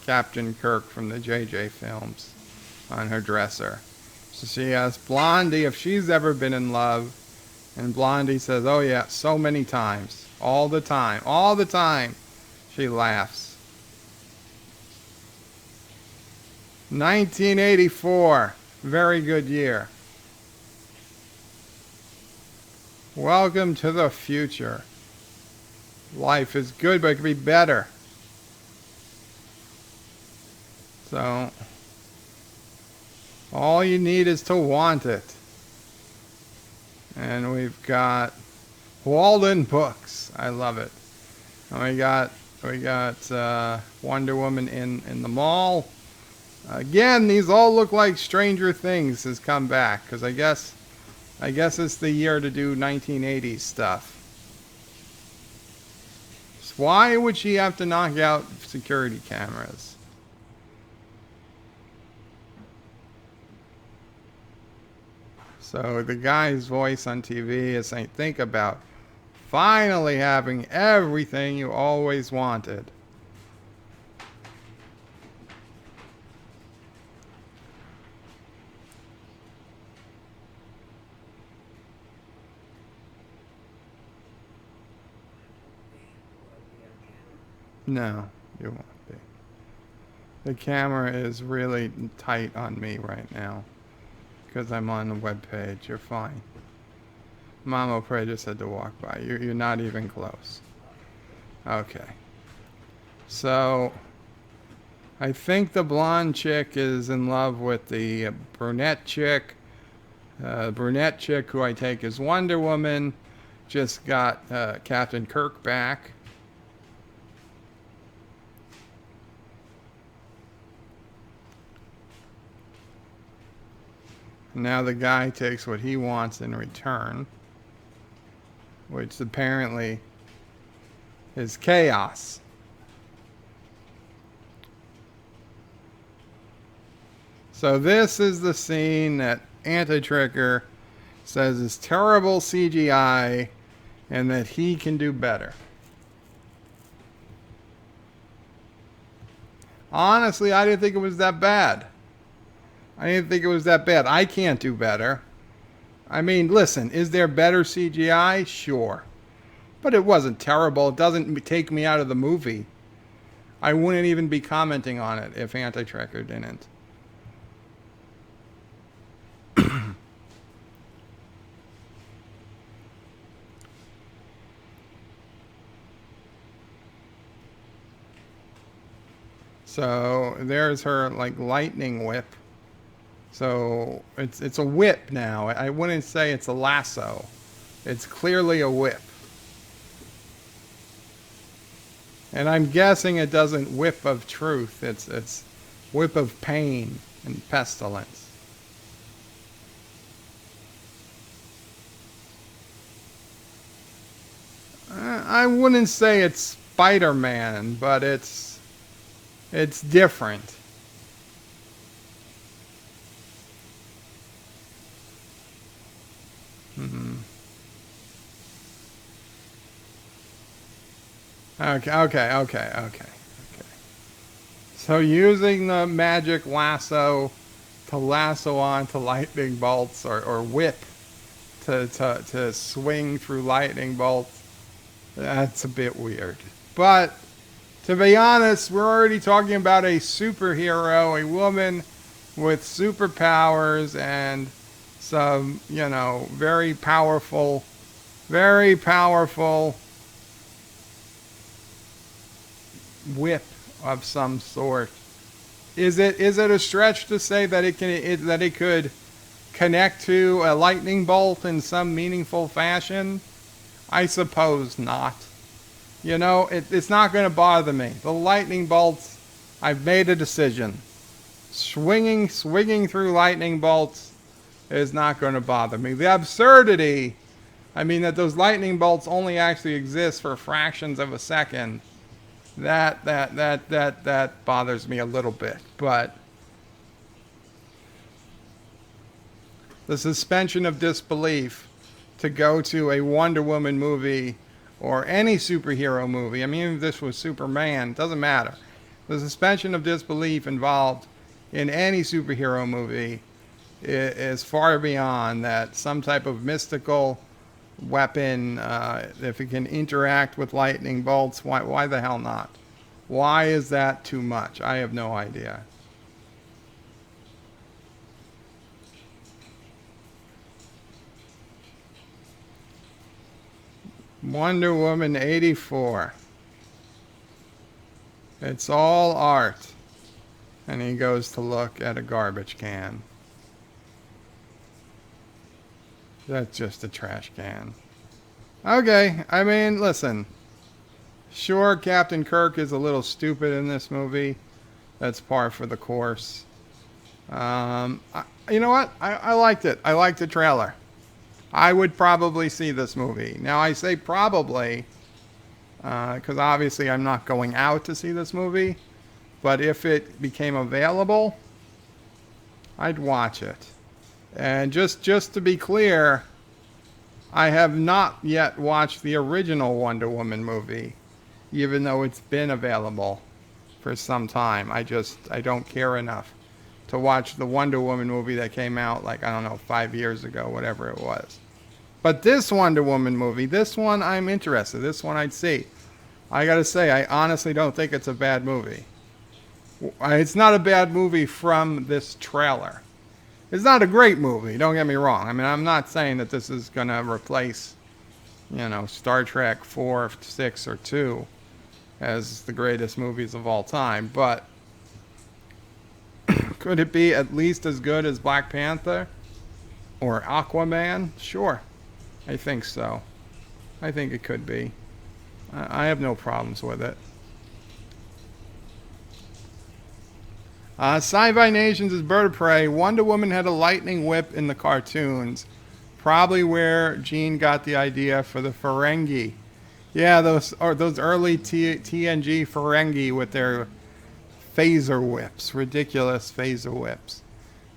Captain Kirk from the JJ films on her dresser. So she asks Blondie if she's ever been in love. And Blondie says, oh yeah, so many times. All the time. She laughs. 1984. Very good year. Welcome to the future. Life is good, but it could be better. So, all you need is to want it. And we've got Walden Books. I love it. And we got Wonder Woman in the mall. Again, these all look like Stranger Things has come back, because I guess it's the year to do 1980s stuff. So why would she have to knock out security cameras? So the guy's voice on TV is saying, think about finally having everything you always wanted. No, you won't be. The camera is really tight on me right now. because I'm on the web page. You're fine. Mama Prey just had to walk by. You're not even close. Okay. So, I think the blonde chick is in love with the brunette chick. Brunette chick, who I take as Wonder Woman, just got Captain Kirk back. Now the guy takes what he wants in return, which apparently is chaos. So this is the scene that Anti-Tricker says is terrible CGI and that he can do better. Honestly, I didn't think it was that bad. I can't do better. I mean, listen, is there better CGI? Sure. But it wasn't terrible. It doesn't take me out of the movie. I wouldn't even be commenting on it if Anti-Tricker didn't. So there's her like lightning whip. So it's a whip now. I wouldn't say it's a lasso. It's clearly a whip. And I'm guessing it doesn't whip of truth. It's whip of pain and pestilence. I wouldn't say it's Spider-Man, but it's different. Okay. So using the magic lasso to lasso onto lightning bolts or whip to swing through lightning bolts, that's a bit weird. But to be honest, we're already talking about a superhero, a woman with superpowers and some, very powerful whip of some sort. Is it a stretch to say that it could connect to a lightning bolt in some meaningful fashion? I suppose not. It's not going to bother me. The lightning bolts, I've made a decision. Swinging through lightning bolts is not going to bother me. The absurdity, that those lightning bolts only actually exist for fractions of a second, that bothers me a little bit. But the suspension of disbelief to go to a Wonder Woman movie or any superhero movie, even if this was Superman, doesn't matter. The suspension of disbelief involved in any superhero movie is far beyond that. Some type of mystical weapon, if it can interact with lightning bolts, why the hell not? Why is that too much? I have no idea. Wonder Woman 84. It's all art. And he goes to look at a garbage can. That's just a trash can. Okay, listen. Sure, Captain Kirk is a little stupid in this movie. That's par for the course. You know what? I liked it. I liked the trailer. I would probably see this movie. Now, I say probably because obviously I'm not going out to see this movie. But if it became available, I'd watch it. And just to be clear, I have not yet watched the original Wonder Woman movie, even though it's been available for some time. I don't care enough to watch the Wonder Woman movie that came out 5 years ago, whatever it was. But this Wonder Woman movie, this one I'm interested. This one I'd see. I gotta say, I honestly don't think it's a bad movie. It's not a bad movie from this trailer. It's not a great movie, don't get me wrong. I mean, I'm not saying that this is going to replace, Star Trek 4, 6, or 2 as the greatest movies of all time, but could it be at least as good as Black Panther or Aquaman? Sure, I think so. I think it could be. I have no problems with it. Sci-Fi Nations is Bird of Prey. Wonder Woman had a lightning whip in the cartoons. Probably where Gene got the idea for the Ferengi. Yeah, those early TNG Ferengi with their phaser whips. Ridiculous phaser whips.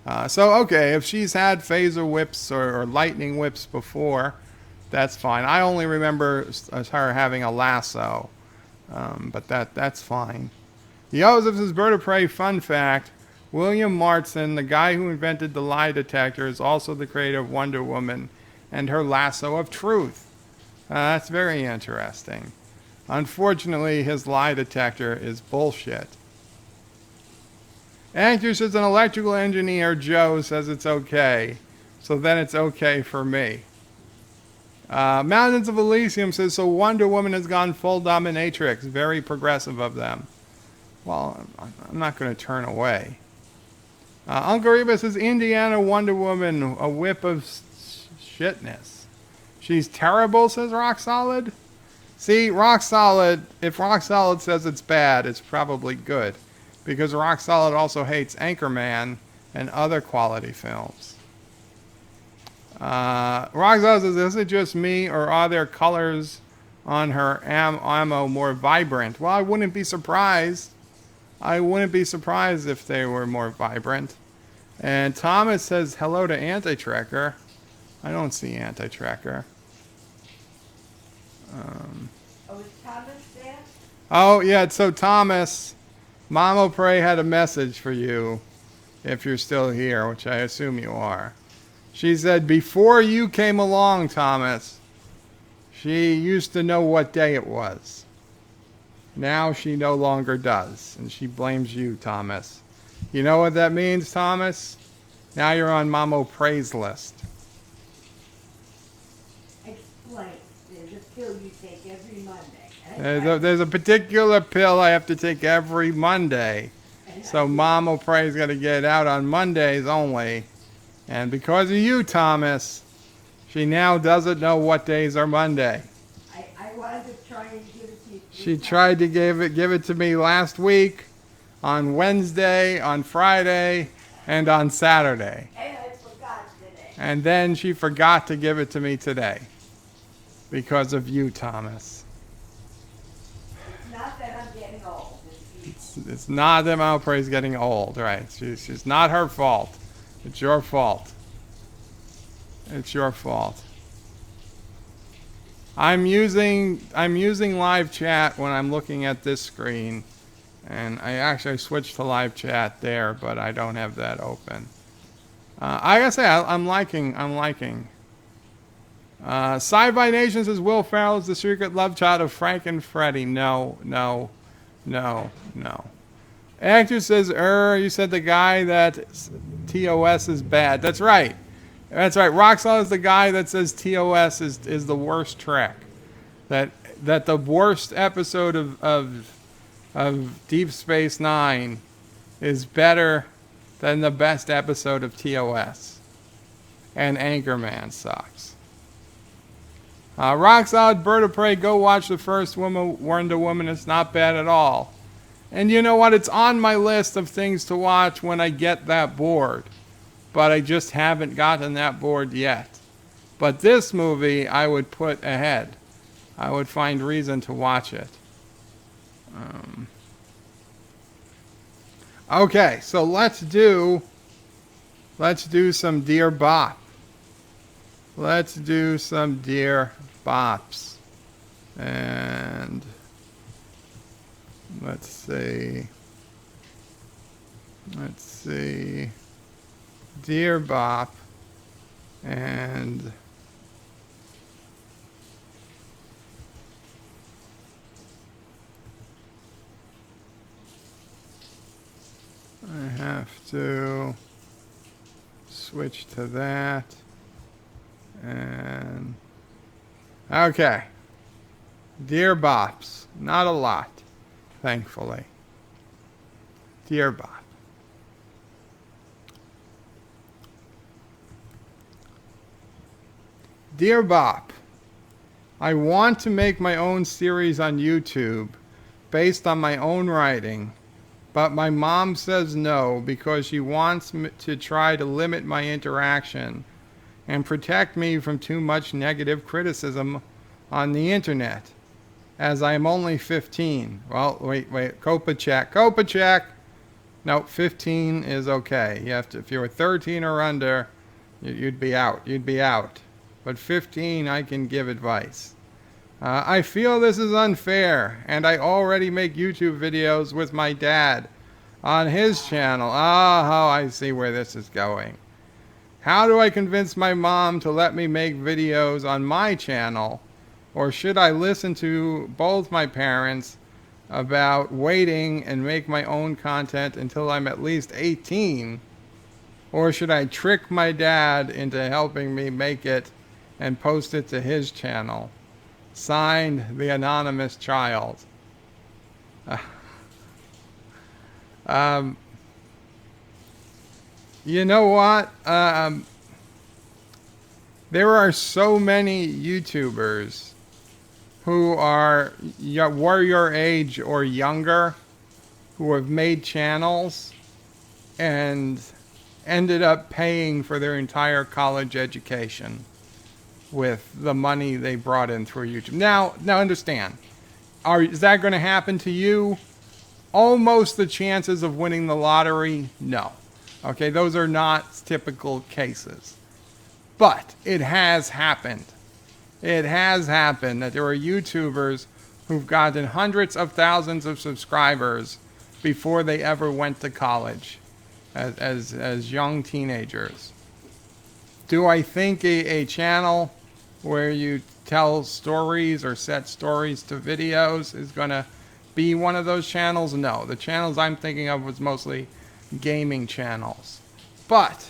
Okay, if she's had phaser whips or lightning whips before, that's fine. I only remember her having a lasso, but that's fine. Joseph's Bird of Prey fun fact. William Martson, the guy who invented the lie detector, is also the creator of Wonder Woman and her lasso of truth. That's very interesting. Unfortunately, his lie detector is bullshit. Actor says an electrical engineer, Joe, says it's okay. So then it's okay for me. Mountains of Elysium says, so Wonder Woman has gone full dominatrix. Very progressive of them. Well, I'm not going to turn away. Uncle Reba says, Indiana Wonder Woman, a whip of shitness. She's terrible, says Rock Solid. See, Rock Solid, if Rock Solid says it's bad, it's probably good. Because Rock Solid also hates Anchorman and other quality films. Rock Solid says, is it just me, or are there colors on her ammo more vibrant? Well, I wouldn't be surprised. I wouldn't be surprised if they were more vibrant. And Thomas says hello to Anti-Trekker. I don't see Anti-Trekker. Oh, is Thomas there? Oh, yeah, so Thomas, Mama Prey had a message for you, if you're still here, which I assume you are. She said, before you came along, Thomas, she used to know what day it was. Now she no longer does, and she blames you, Thomas. You know what that means, Thomas? Now you're on Mama Prey's list. Explain. There's a pill you take every Monday. There's a particular pill I have to take every Monday. So Mama Prey's got to get out on Mondays only. And because of you, Thomas, she now doesn't know what days are Monday. I wanted to try and give it to you. She tried to give it to me last week, on Wednesday, on Friday, and on Saturday. And I forgot today. And then she forgot to give it to me today. Because of you, Thomas. It's not that I'm getting old. It's not that Mama Prey's getting old, right? She's not her fault. It's your fault. It's your fault. I'm using live chat when I'm looking at this screen, and I switched to live chat there, but I don't have that open. I gotta say, I'm liking. Sci-Fi Nation says Will Ferrell is the secret love child of Frank and Freddie. No. Actor says, you said the guy that TOS is bad. That's right. Roxanne is the guy that says TOS is the worst Trek. That the worst episode of Deep Space Nine is better than the best episode of TOS. And Anchorman sucks. Rock Solid, Bird of Prey, go watch the first Wonder Woman. It's not bad at all. And you know what? It's on my list of things to watch when I get that bored. But I just haven't gotten that bored yet. But this movie I would put ahead. I would find reason to watch it. Okay, so let's do some Dear Bop. Let's do some Dear Bops. And let's see. Dear Bop. And I have to switch to that. And okay. Dear Bops. Not a lot, thankfully. Dear Bop. Dear Bop, I want to make my own series on YouTube based on my own writing, but my mom says no because she wants to try to limit my interaction and protect me from too much negative criticism on the internet, as I am only 15. Well, wait, Qapla check. No, 15 is okay. You have to, if you were 13 or under, you'd be out. But 15, I can give advice. I feel this is unfair, and I already make YouTube videos with my dad on his channel. Oh, I see where this is going. How do I convince my mom to let me make videos on my channel? Or should I listen to both my parents about waiting and make my own content until I'm at least 18? Or should I trick my dad into helping me make it and post it to his channel? Signed, the anonymous child. You know what? There are so many YouTubers who were your age or younger who have made channels and ended up paying for their entire college education with the money they brought in through YouTube. Now understand, is that going to happen to you? Almost the chances of winning the lottery, no. Okay, those are not typical cases. But it has happened. It has happened that there are YouTubers who've gotten hundreds of thousands of subscribers before they ever went to college as young teenagers. Do I think a channel where you tell stories or set stories to videos is going to be one of those channels? No. The channels I'm thinking of was mostly gaming channels. But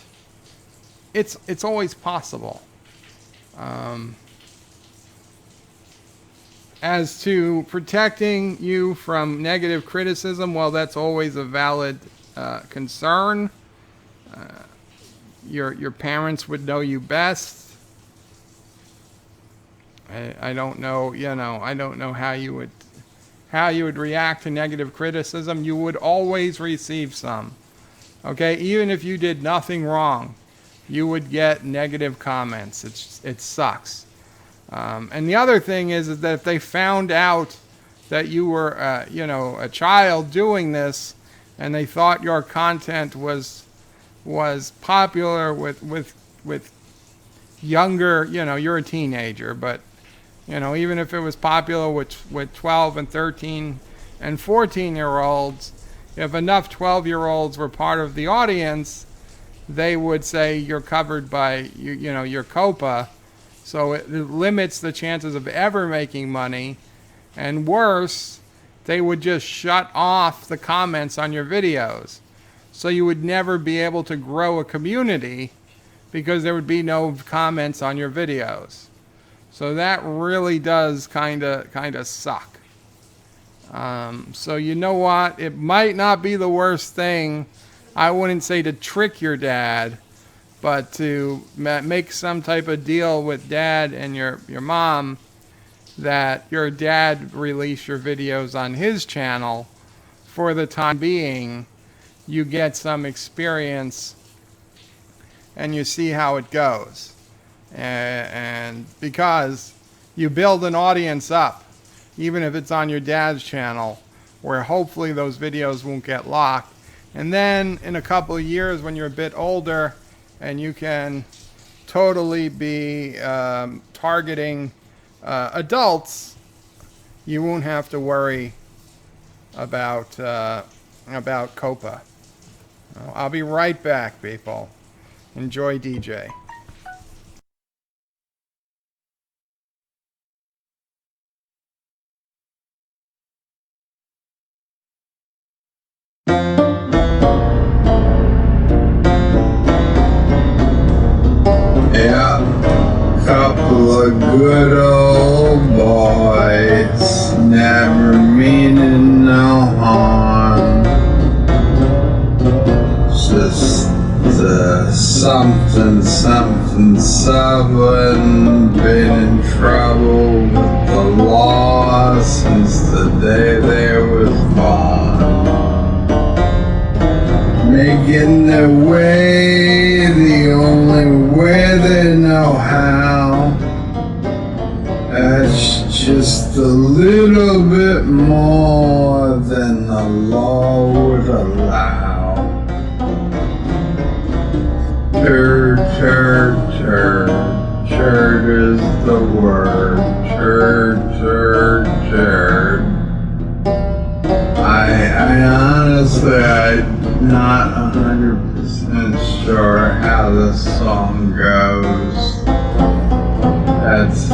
it's always possible. As to protecting you from negative criticism, well, that's always a valid concern. Your parents would know you best. I don't know, I don't know how you would react to negative criticism. You would always receive some. Okay, even if you did nothing wrong, you would get negative comments. It sucks. And the other thing is that if they found out that you were, a child doing this, and they thought your content was popular with younger, you're a teenager, but even if it was popular with 12 and 13 and 14-year-olds, if enough 12-year-olds were part of the audience, they would say you're covered by your Qapla. So it limits the chances of ever making money. And worse, they would just shut off the comments on your videos. So you would never be able to grow a community because there would be no comments on your videos. So that really does kind of suck. So you know what? It might not be the worst thing. I wouldn't say to trick your dad, but to make some type of deal with dad and your mom that your dad release your videos on his channel for the time being. You get some experience and you see how it goes. And because you build an audience up, even if it's on your dad's channel, where hopefully those videos won't get locked. And then in a couple of years when you're a bit older and you can totally be targeting adults, you won't have to worry about Qapla. I'll be right back, people. Enjoy DJ. in their way, the only way they know how. That's just a little bit more than the law would allow. Turd is the word. Turd. I honestly, I'm not 100% sure how this song goes. That's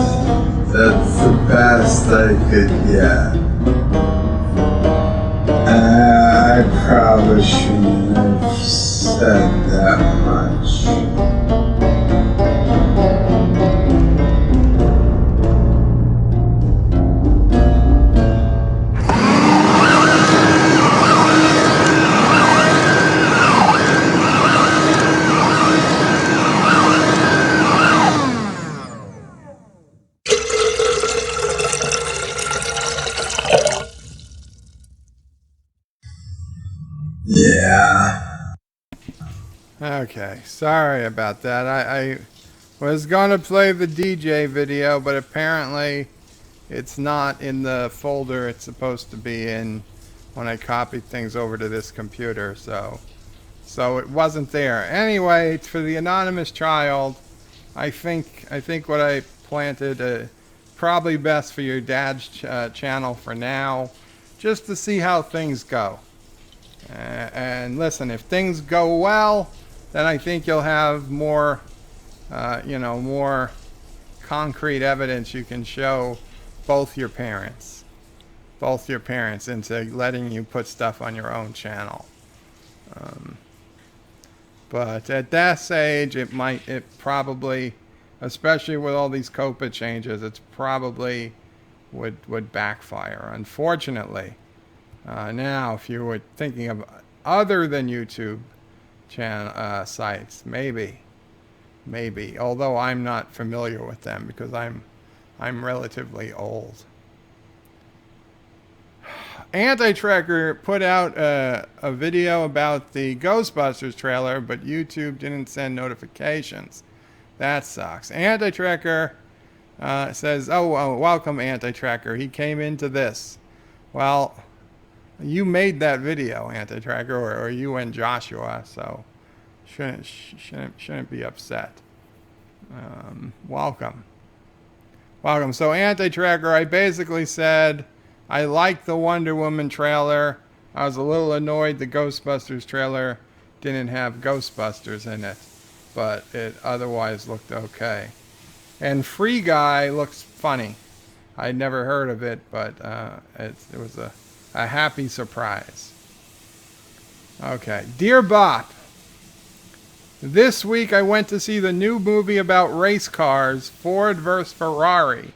the best I could get. I probably shouldn't have said that much. Yeah. Okay, sorry about that. I was going to play the DJ video, but apparently it's not in the folder it's supposed to be in when I copied things over to this computer, so it wasn't there. Anyway, for the anonymous child, I think what I planted probably best for your dad's channel for now, just to see how things go. And listen, if things go well, then I think you'll have more, more concrete evidence you can show both your parents into letting you put stuff on your own channel. But at that age, it probably, especially with all these Qapla changes, it's probably would backfire, unfortunately. Now, if you were thinking of other than YouTube channel sites, maybe, although I'm not familiar with them because I'm relatively old. Anti-Tracker put out a video about the Ghostbusters trailer, but YouTube didn't send notifications. That sucks. Anti-Tracker says, oh, welcome, Anti-Tracker. He came into this. Well, you made that video, Anti-Tracker, or you and Joshua, so shouldn't be upset. Welcome. So Anti-Tracker, I basically said I liked the Wonder Woman trailer. I was a little annoyed the Ghostbusters trailer didn't have Ghostbusters in it, but it otherwise looked okay. And Free Guy looks funny. I'd never heard of it, but it was a happy surprise. Okay, Dear Bop. This week I went to see the new movie about race cars, Ford vs. Ferrari.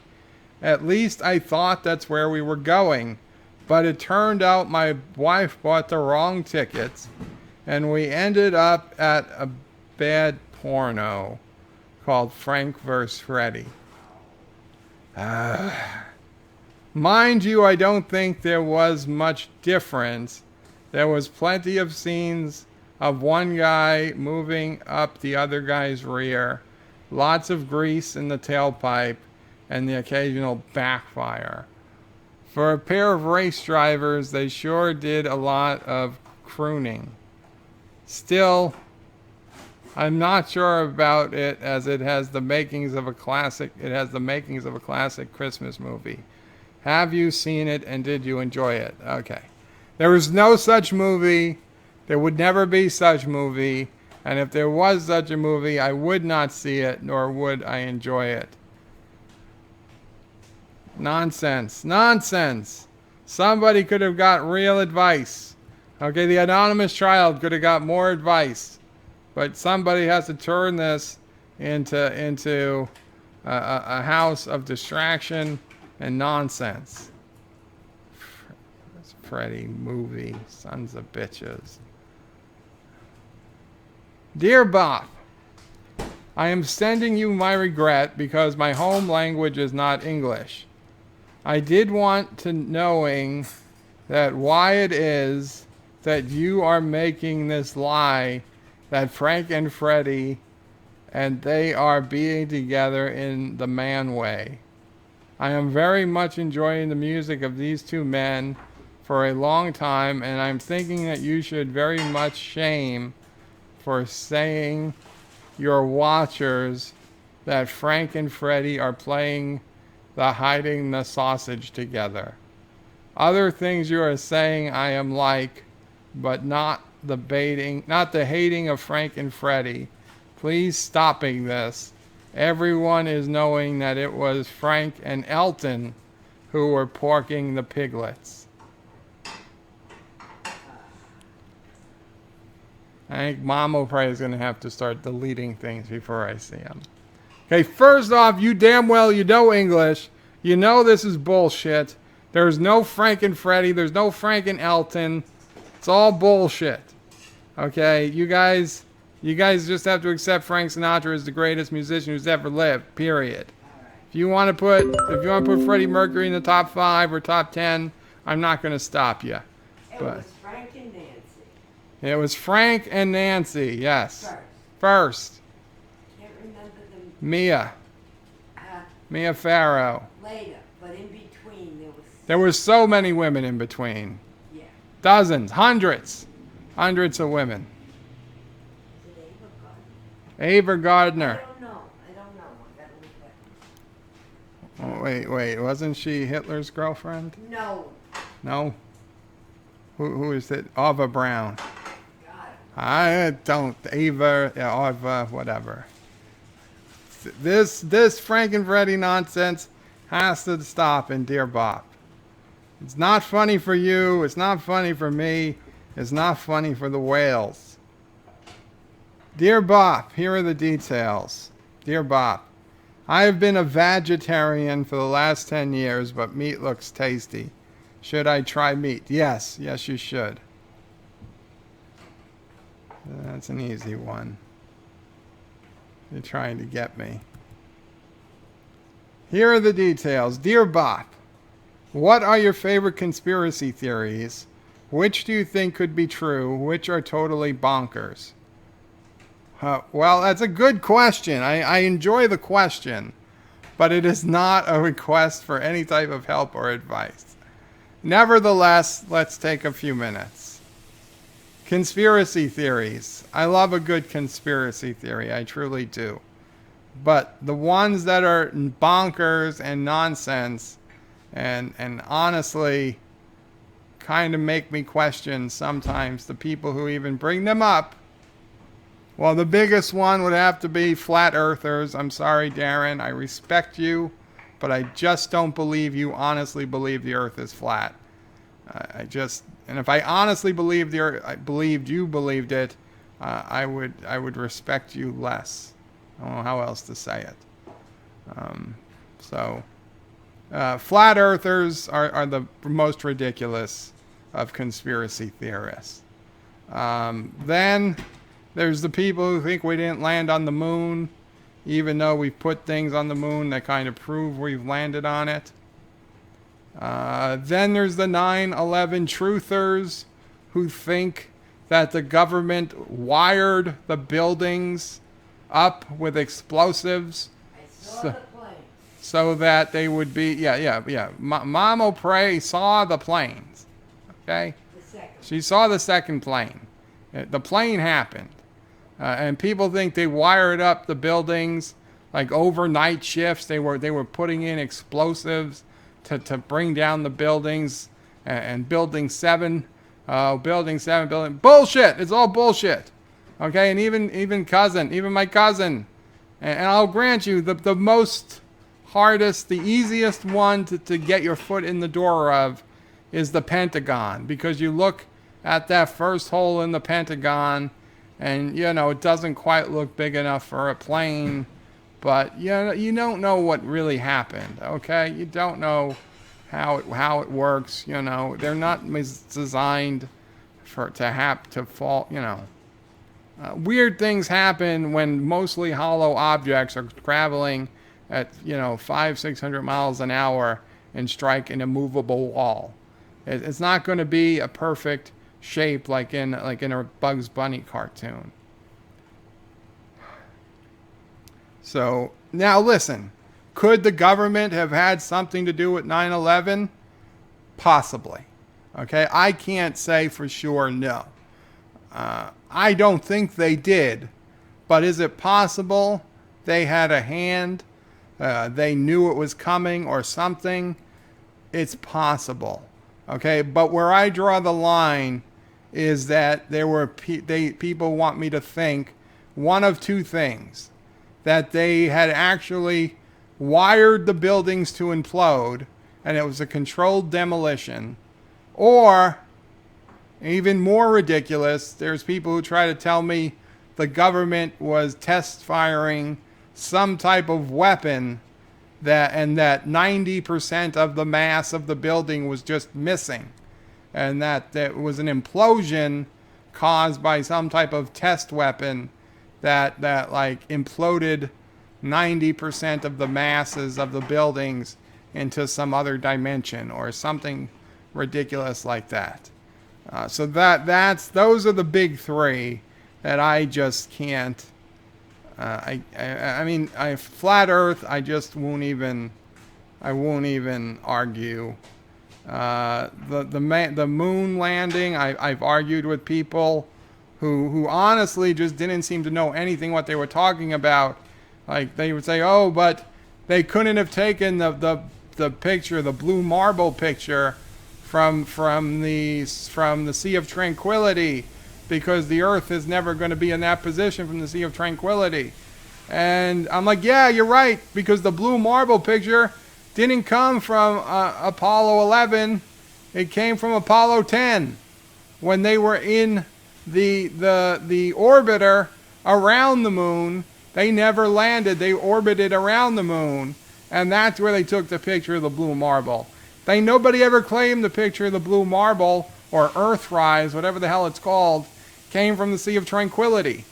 At least I thought that's where we were going, but it turned out my wife bought the wrong tickets, and we ended up at a bad porno called Frank vs. Freddy. Mind you, I don't think there was much difference. There was plenty of scenes of one guy moving up the other guy's rear, lots of grease in the tailpipe, and the occasional backfire. For a pair of race drivers, they sure did a lot of crooning. Still, I'm not sure about it, as it has the makings of a classic. It has the makings of a classic Christmas movie. Have you seen it, and did you enjoy it? Okay. There was no such movie. There would never be such movie. And if there was such a movie, I would not see it, nor would I enjoy it. Nonsense. Somebody could have got real advice. Okay, the anonymous child could have got more advice. But somebody has to turn this into a house of distraction and nonsense. This Freddy movie, sons of bitches. Dear Bop, I am sending you my regret because my home language is not English. I did want to knowing that why it is that you are making this lie that Frank and Freddie, and they are being together in the man way. I am very much enjoying the music of these two men for a long time, and I'm thinking that you should very much shame for saying your watchers that Frank and Freddie are playing the hiding the sausage together. Other things you are saying I am like, but not the hating of Frank and Freddie. Please stopping this. Everyone is knowing that it was Frank and Elton who were porking the piglets. I think Mom O'Prey is going to have to start deleting things before I see them. Okay, first off, you damn well you know English. You know this is bullshit. There's no Frank and Freddie. There's no Frank and Elton. It's all bullshit. Okay, you guys just have to accept Frank Sinatra as the greatest musician who's ever lived. Period. If you want to put Freddie Mercury in the top 5 or top 10, I'm not going to stop you. It was Frank and Nancy. It was Frank and Nancy. Yes. First. Can't remember them. Mia Farrow. Later, but in between there was so many women in between. Yeah. Dozens, hundreds of women. Is it Ava Ava Gardner. Gardner? I don't know. I gotta look back. Oh, wait. Wasn't she Hitler's girlfriend? No. No? Who is it? Ava Brown. God. I don't. Ava, whatever. This Frank and Freddie nonsense has to stop in Dear Bop. It's not funny for you. It's not funny for me. It's not funny for the whales. Dear Bop, here are the details. Dear Bop, I have been a vegetarian for the last 10 years, but meat looks tasty. Should I try meat? Yes, you should. That's an easy one. You're trying to get me. Here are the details. Dear Bop, what are your favorite conspiracy theories? Which do you think could be true? Which are totally bonkers? Well, that's a good question. I enjoy the question, but it is not a request for any type of help or advice. Nevertheless, let's take a few minutes. Conspiracy theories. I love a good conspiracy theory. I truly do. But the ones that are bonkers and nonsense and honestly kind of make me question sometimes the people who even bring them up. Well, the biggest one would have to be flat earthers. I'm sorry, Darren. I respect you, but I just don't believe you honestly believe the earth is flat. And if I honestly believed I believed you believed it, I would respect you less. I don't know how else to say it. Flat earthers are the most ridiculous of conspiracy theorists. Then there's the people who think we didn't land on the moon, even though we've put things on the moon that kind of prove we've landed on it. Then there's the 9/11 truthers who think that the government wired the buildings up with explosives so that they would be, Mom O'Prey saw the planes, okay? She saw the second plane. The plane happened. And people think they wired up the buildings like overnight shifts. They were putting in explosives to bring down the buildings, and building 7, bullshit. It's all bullshit. Okay, and even my cousin, and I'll grant you the most hardest, the easiest one to get your foot in the door of is the Pentagon, because you look at that first hole in the Pentagon and it doesn't quite look big enough for a plane, but you don't know what really happened. Okay, you don't know how it works. They're not designed to fall. Weird things happen when mostly hollow objects are traveling at 500-600 miles an hour and strike an immovable wall. It's not going to be a perfect shape like in a Bugs Bunny cartoon. So now listen, could the government have had something to do with 9/11? Possibly. Okay, I can't say for sure no. I don't think they did, but is it possible they had a hand? They knew it was coming or something? It's possible. Okay, but where I draw the line is that there were people want me to think one of two things: that they had actually wired the buildings to implode and it was a controlled demolition, or even more ridiculous, there's people who try to tell me the government was test firing some type of weapon that 90% of the mass of the building was just missing, and that was an implosion caused by some type of test weapon that like imploded 90% of the masses of the buildings into some other dimension or something ridiculous like that. So those are the big three that I just can't. I mean, flat Earth. I just won't even. I won't even argue. The moon landing. I've argued with people who honestly just didn't seem to know anything what they were talking about. Like they would say, "Oh, but they couldn't have taken the picture, the blue marble picture, from the Sea of Tranquility, because the Earth is never going to be in that position from the Sea of Tranquility." And I'm like, yeah, you're right, because the blue marble picture didn't come from Apollo 11. It came from Apollo 10 when they were in the orbiter around the moon. They never landed. They orbited around the moon, and that's where they took the picture of the blue marble. Nobody ever claimed the picture of the blue marble or Earthrise, whatever the hell it's called, came from the Sea of Tranquility.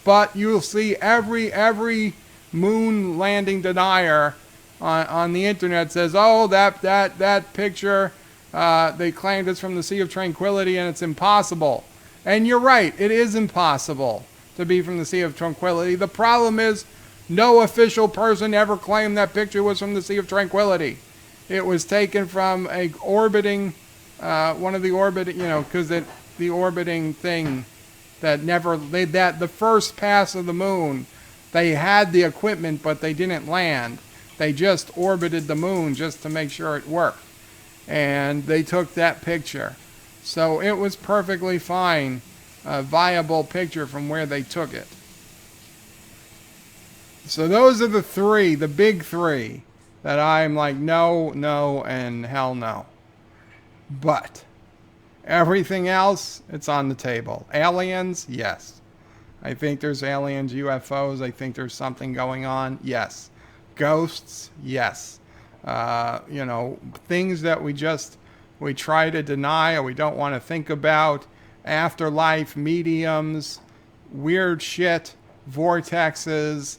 But you'll see every moon landing denier on the internet says, "Oh, that picture they claimed it's from the Sea of Tranquility and it's impossible." And you're right, it is impossible to be from the Sea of Tranquility. The problem is no official person ever claimed that picture was from the Sea of Tranquility. It was taken from a orbiting, one of the orbiting, because the orbiting thing that the first pass of the moon, they had the equipment, but they didn't land. They just orbited the moon just to make sure it worked. And they took that picture. So it was perfectly fine, a viable picture from where they took it. So those are the big three, that I'm like, no, and hell no. But everything else, it's on the table. Aliens, yes. I think there's aliens, UFOs. I think there's something going on, yes. Ghosts, yes. Things that we try to deny or we don't want to think about. Afterlife, mediums, weird shit, vortexes,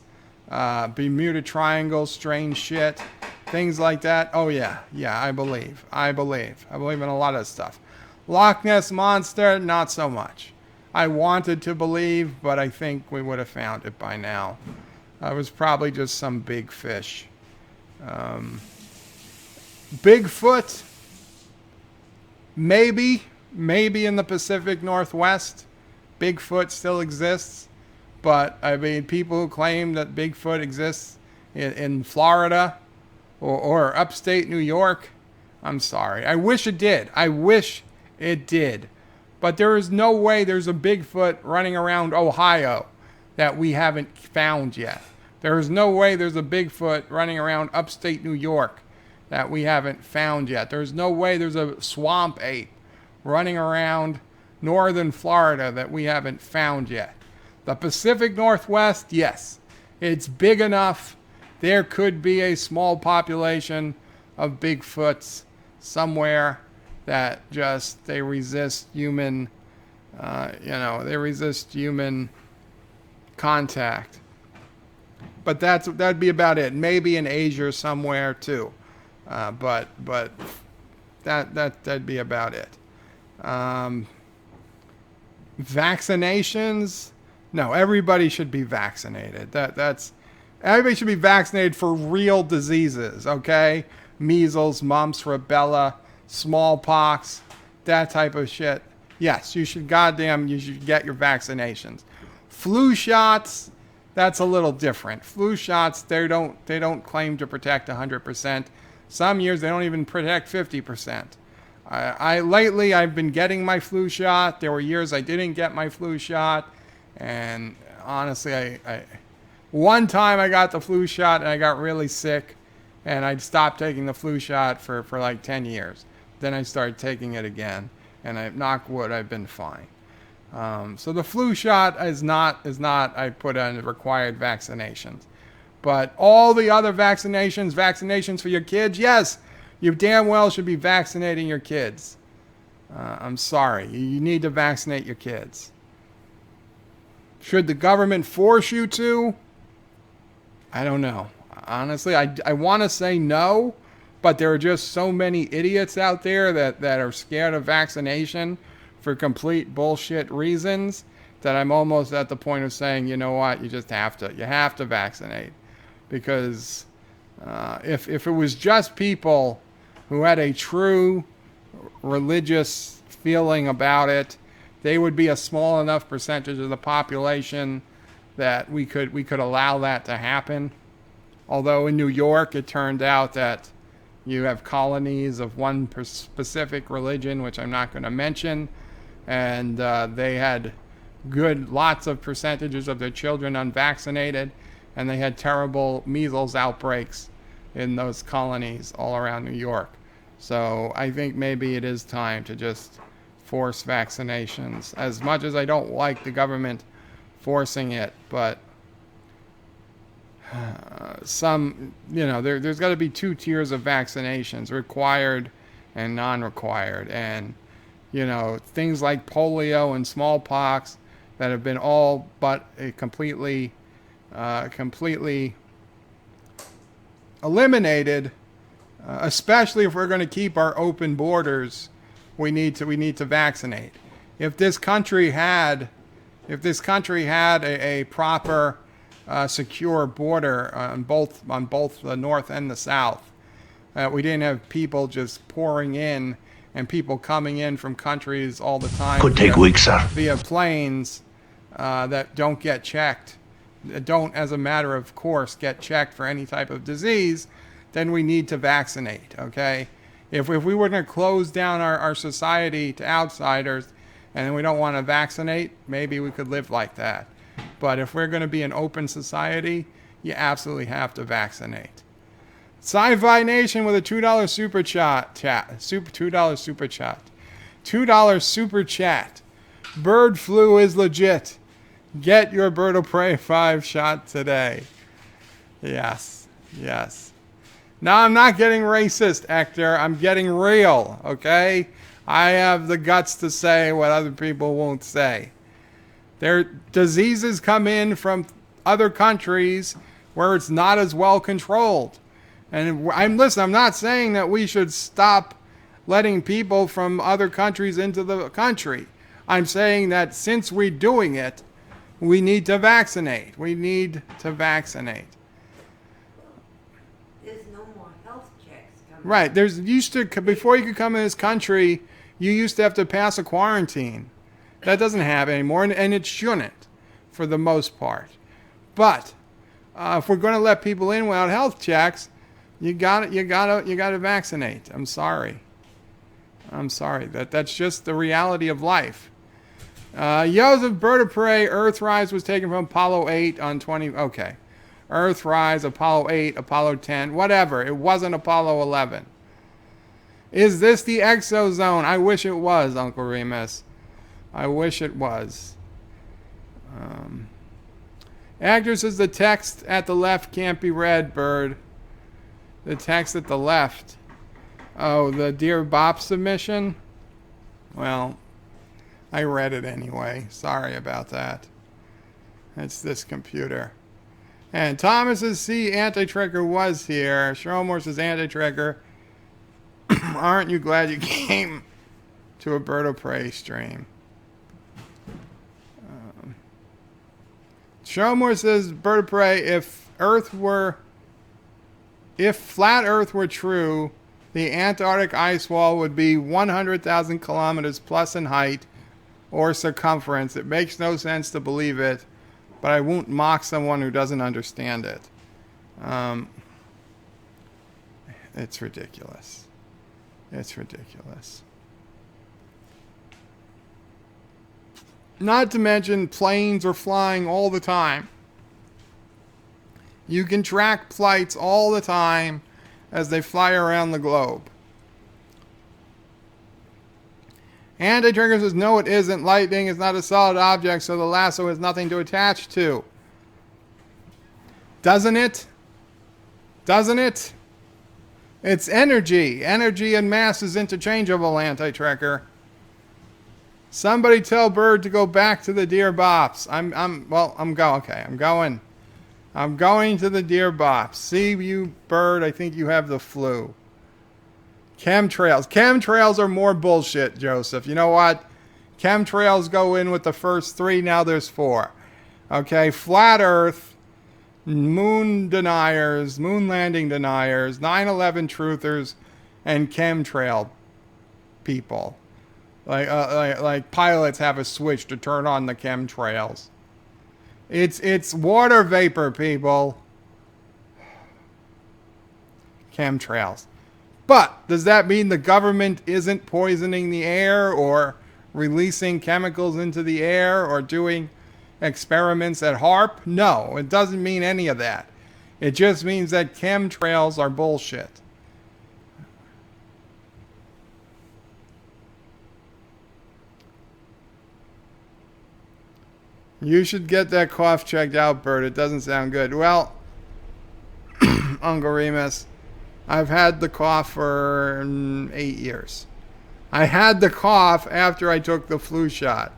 Bermuda Triangle, strange shit, things like that. Oh yeah, I believe in a lot of stuff. Loch Ness Monster, not so much. I wanted to believe, but I think we would have found it by now. It was probably just some big fish. Bigfoot, maybe in the Pacific Northwest, Bigfoot still exists. But, I mean, people who claim that Bigfoot exists in Florida or upstate New York, I'm sorry. I wish it did. But there is no way there's a Bigfoot running around Ohio that we haven't found yet. There is no way there's a Bigfoot running around upstate New York that we haven't found yet. There's no way there's a swamp ape running around northern Florida that we haven't found yet. The Pacific Northwest, yes, it's big enough. There could be a small population of Bigfoots somewhere that they resist human, they resist human contact. But that'd be about it. Maybe in Asia somewhere too, but that'd be about it. Vaccinations. No, everybody should be vaccinated. That's Everybody should be vaccinated for real diseases, okay? Measles, mumps, rubella, smallpox, that type of shit. Yes, you should get your vaccinations. Flu shots, that's a little different. Flu shots, they don't claim to protect 100%. Some years they don't even protect 50%. Lately I've been getting my flu shot. There were years I didn't get my flu shot, and honestly, I one time I got the flu shot and I got really sick, and I'd stopped taking the flu shot for like 10 years. Then I started taking it again, and knock wood, I've been fine. So the flu shot is not I put on the required vaccinations. But all the other vaccinations for your kids, yes, you damn well should be vaccinating your kids. I'm sorry, you need to vaccinate your kids. Should the government force you to? I don't know. Honestly, I want to say no, but there are just so many idiots out there that are scared of vaccination for complete bullshit reasons that I'm almost at the point of saying, you know what, you have to vaccinate. Because if it was just people who had a true religious feeling about it, they would be a small enough percentage of the population that we could allow that to happen. Although in New York, it turned out that you have colonies of one specific religion, which I'm not going to mention, and they had lots of percentages of their children unvaccinated, and they had terrible measles outbreaks in those colonies all around New York. So I think maybe it is time to just force vaccinations. As much as I don't like the government forcing it, but there's got to be two tiers of vaccinations, required and non-required. And, things like polio and smallpox that have been all but completely eliminated, especially if we're going to keep our open borders, we need to vaccinate. If this country had a proper secure border on both the north and the south, we didn't have people just pouring in and people coming in from countries all the time. Could take weeks, sir. Via planes that don't get checked, don't, as a matter of course, get checked for any type of disease, then we need to vaccinate, okay? If we were going to close down our society to outsiders and then we don't want to vaccinate, maybe we could live like that. But if we're going to be an open society, you absolutely have to vaccinate. Sci-Fi Nation with a $2 super chat. $2 super chat. $2 super chat. Bird flu is legit. Get your Bird of Prey 5 shot today. Yes. Now, I'm not getting racist, Hector. I'm getting real, okay? I have the guts to say what other people won't say. Their diseases come in from other countries where it's not as well controlled. And I'm not saying that we should stop letting people from other countries into the country. I'm saying that since we're doing it, we need to vaccinate. There's no more health checks coming. Right. Before you could come in this country, you used to have to pass a quarantine. That doesn't happen anymore, and it shouldn't, for the most part. But if we're going to let people in without health checks, you gotta vaccinate. I'm sorry. That's just the reality of life. Joseph Bird of Prey, Earthrise was taken from Apollo 8 on 20. Okay, Earthrise, Apollo 8, Apollo 10, whatever. It wasn't Apollo 11. Is this the exozone? I wish it was, Uncle Remus. I wish it was. Actor says the text at the left can't be read, Bird. The text at the left. Oh, the Dear Bop submission? Well, I read it anyway. Sorry about that. It's this computer. And Thomas's C anti-trigger was here. Shromore says anti-trigger. Aren't you glad you came to a Bird of Prey stream? Showmore says, Bird of Prey, if flat Earth were true, the Antarctic ice wall would be 100,000 kilometers plus in height or circumference. It makes no sense to believe it, but I won't mock someone who doesn't understand it. It's ridiculous. It's ridiculous. Not to mention, planes are flying all the time. You can track flights all the time as they fly around the globe. Anti-Trigger says, no, it isn't. Lightning is not a solid object, so the lasso has nothing to attach to. Doesn't it? Doesn't it? It's energy. Energy and mass is interchangeable, Anti-Trekker. Somebody tell Bird to go back to the Dear Bops. I'm going to the Dear Bops. See you, Bird, I think you have the flu. Chemtrails. Chemtrails are more bullshit, Joseph. You know what? Chemtrails go in with the first 3, now there's 4. Okay, Flat Earth, moon deniers, moon landing deniers, 9/11 truthers, and chemtrail people. Like pilots have a switch to turn on the chemtrails. It's water vapor, people. Chemtrails. But does that mean the government isn't poisoning the air or releasing chemicals into the air or doing experiments at HARP? No, it doesn't mean any of that. It just means that chemtrails are bullshit. You should get that cough checked out, Bert. It doesn't sound good. Well, Uncle Remus, I've had the cough for 8 years. I had the cough after I took the flu shot.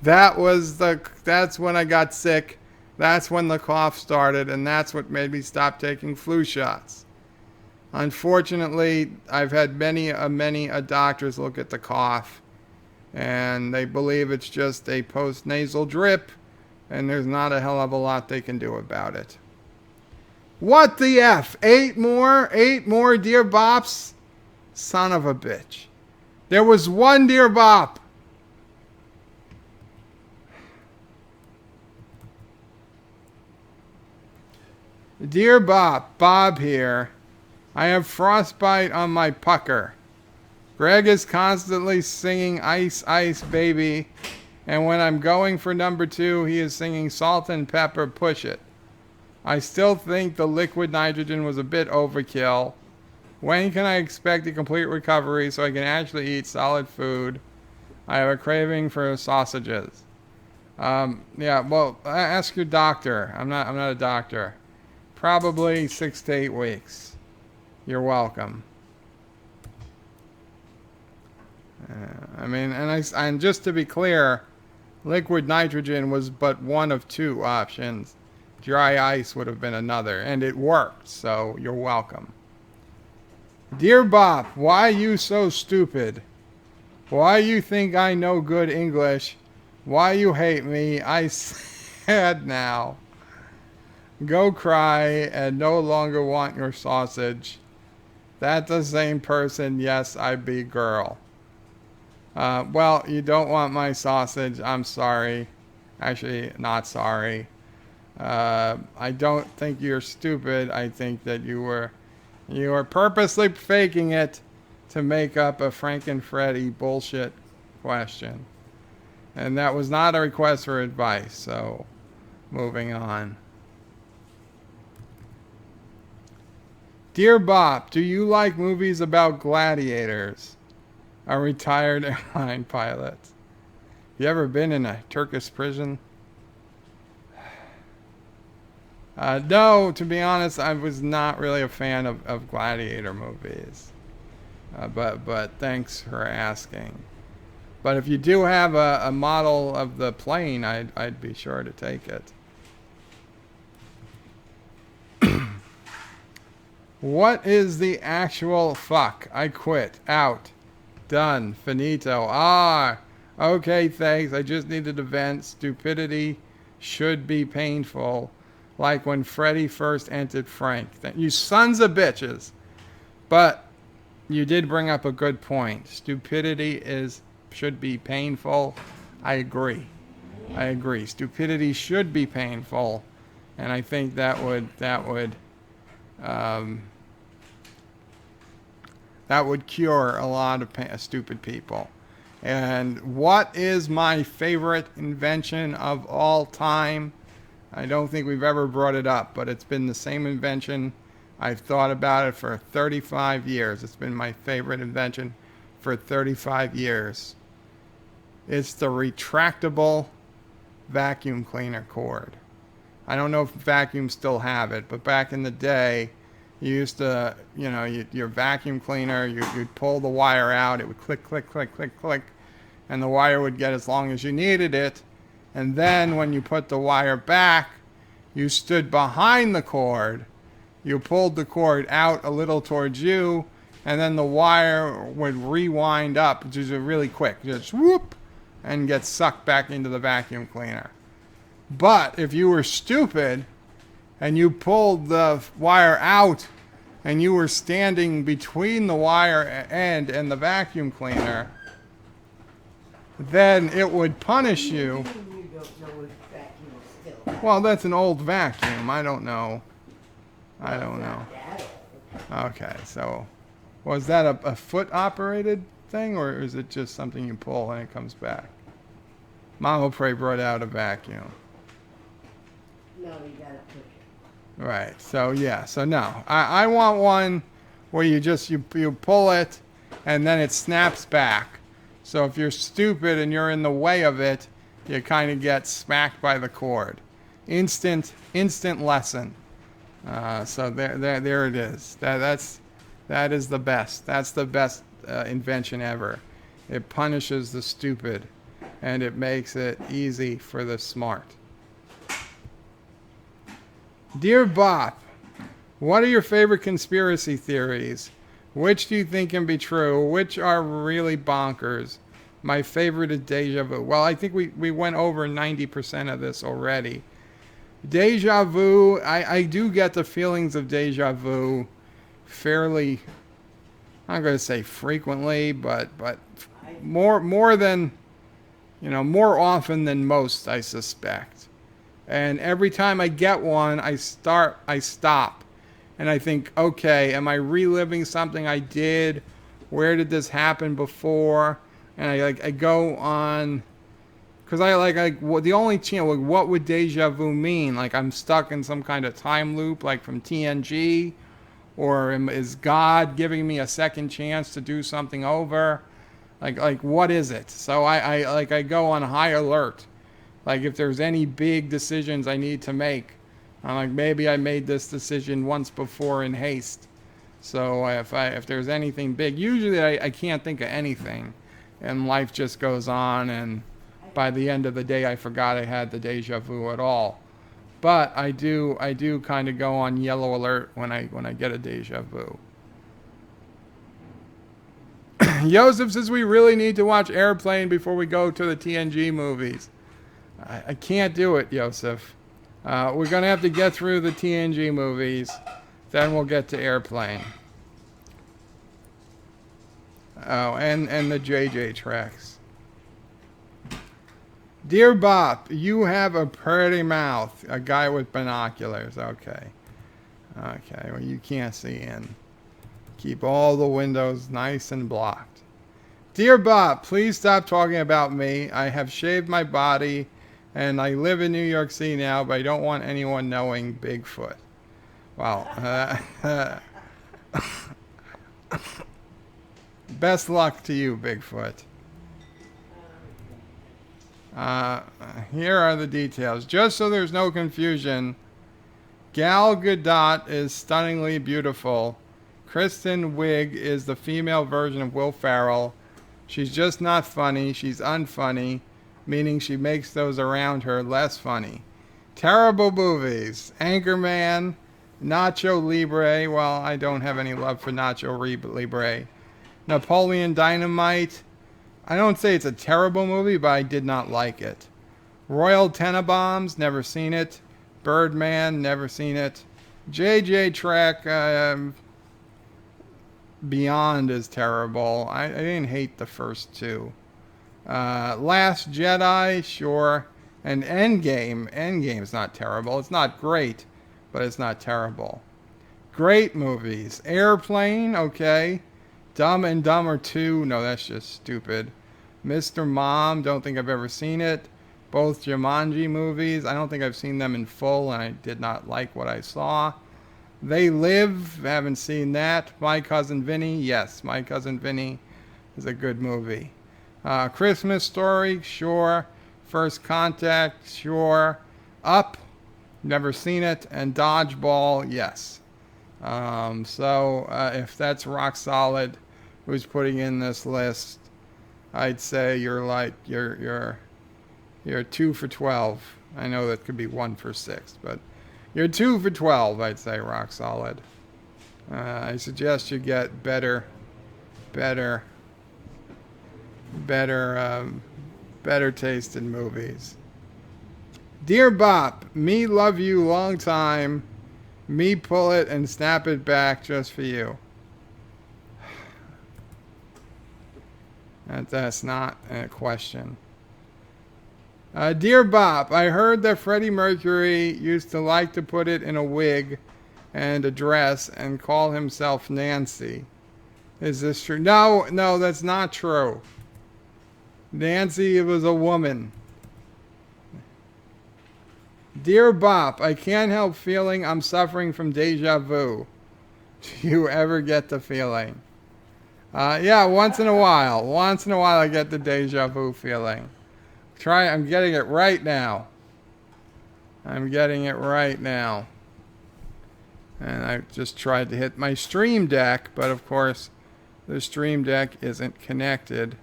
That's when I got sick. That's when the cough started, and that's what made me stop taking flu shots. Unfortunately, I've had many doctors look at the cough, and they believe it's just a post-nasal drip, and there's not a hell of a lot they can do about it. What the F? 8 more? 8 more Dear Bops? Son of a bitch. There was 1 Dear Bop. Dear Bop, Bob here. I have frostbite on my pucker. Greg is constantly singing Ice Ice Baby, and when I'm going for number 2, he is singing Salt and Pepper Push It. I still think the liquid nitrogen was a bit overkill. When can I expect a complete recovery so I can actually eat solid food? I have a craving for sausages. Yeah, well, ask your doctor. I'm not a doctor. Probably 6 to 8 weeks. You're welcome. And just to be clear, liquid nitrogen was but one of 2 options. Dry ice would have been another, and it worked, so you're welcome. Dear Bop, why you so stupid? Why you think I know good English? Why you hate me? I sad now. Go cry and no longer want your sausage. That the same person, yes, I be girl. Well, you don't want my sausage. I'm sorry. Actually, not sorry. I don't think you're stupid. I think that you were purposely faking it to make up a Frank and Freddy bullshit question. And that was not a request for advice, so moving on. Dear Bop, do you like movies about gladiators? A retired airline pilot. You ever been in a Turkish prison? No, to be honest, I was not really a fan of gladiator movies. But thanks for asking. But if you do have a model of the plane, I'd be sure to take it. What is the actual fuck? I quit. Out. Done. Finito. Okay, thanks. I just needed to vent. Stupidity should be painful, like when Freddy first entered Frank. You sons of bitches. But you did bring up a good point. Stupidity should be painful. I agree. Stupidity should be painful, and I think that would cure a lot of stupid people. And what is my favorite invention of all time? I don't think we've ever brought it up, but it's been the same invention. I've thought about it for 35 years. It's been my favorite invention for 35 years. It's the retractable vacuum cleaner cord. I don't know if vacuums still have it, but back in the day, you used to, your vacuum cleaner, you'd pull the wire out, it would click, click, click, click, click, and the wire would get as long as you needed it. And then when you put the wire back, you stood behind the cord, you pulled the cord out a little towards you, and then the wire would rewind up, which is really quick, just whoop, and get sucked back into the vacuum cleaner. But if you were stupid and you pulled the wire out and you were standing between the wire end and the vacuum cleaner, then it would punish you. You don't know if vacuum is still. Well, that's an old vacuum. I don't know. That old. Okay, so was that a foot operated thing, or is it just something you pull and it comes back? Mama Pray brought out a vacuum. No, you gotta push it. Right. So yeah. So no, I want one where you pull it and then it snaps back. So if you're stupid and you're in the way of it, you kind of get smacked by the cord. Instant lesson. So there it is. That is the best. That's the best invention ever. It punishes the stupid, and it makes it easy for the smart. Dear Bop, what are your favorite conspiracy theories? Which do you think can be true? Which are really bonkers? My favorite is deja vu. Well, I think we went over 90% of this already. Deja vu, I do get the feelings of deja vu fairly, I'm going to say frequently, but more than, more often than most, I suspect. And every time I get one, I stop. And I think, okay, am I reliving something I did? Where did this happen before? And I go on, because the only chance, what would deja vu mean? Like I'm stuck in some kind of time loop, like from TNG? Or is God giving me a second chance to do something over? Like what is it? So I go on high alert. Like if there's any big decisions I need to make, I'm like, maybe I made this decision once before in haste. So if there's anything big, usually I can't think of anything, and life just goes on, and by the end of the day I forgot I had the deja vu at all. But I do kind of go on yellow alert when I get a deja vu. Joseph says we really need to watch Airplane before we go to the TNG movies. I can't do it, Joseph. We're going to have to get through the TNG movies. Then we'll get to Airplane. Oh, and the JJ tracks. Dear Bop, you have a pretty mouth. A guy with binoculars. Okay. Well, you can't see in. Keep all the windows nice and blocked. Dear Bop, please stop talking about me. I have shaved my body, and I live in New York City now, but I don't want anyone knowing Bigfoot. Wow. Best luck to you, Bigfoot. Here are the details. Just so there's no confusion, Gal Gadot is stunningly beautiful. Kristen Wiig is the female version of Will Ferrell. She's just not funny. She's unfunny, meaning she makes those around her less funny. Terrible movies. Anchorman, Nacho Libre. Well, I don't have any love for Nacho Libre. Napoleon Dynamite. I don't say it's a terrible movie, but I did not like it. Royal Tenenbaums, never seen it. Birdman, never seen it. JJ Trek, Beyond is terrible. I didn't hate the first two. Last Jedi, sure. And Endgame. Endgame's not terrible. It's not great, but it's not terrible. Great movies. Airplane, okay. Dumb and Dumber 2, no, that's just stupid. Mr. Mom, don't think I've ever seen it. Both Jumanji movies, I don't think I've seen them in full, and I did not like what I saw. They Live, haven't seen that. My Cousin Vinny, yes, My Cousin Vinny is a good movie. Christmas Story, sure. First Contact, sure. Up, never seen it. And Dodgeball, yes. If that's rock solid, who's putting in this list, I'd say you're 2 for 12. I know that could be 1 for 6, but you're 2 for 12, I'd say, rock solid. I suggest you get better taste in movies. Dear Bop, me love you long time. Me pull it and snap it back just for you. That's not a question. Dear Bop, I heard that Freddie Mercury used to like to put it in a wig and a dress and call himself Nancy. Is this true? No, that's not true. Nancy was a woman. Dear Bop, I can't help feeling I'm suffering from deja vu. Do you ever get the feeling? Yeah, once in a while. Once in a while I get the deja vu feeling. I'm getting it right now. And I just tried to hit my Stream Deck, but of course the Stream Deck isn't connected.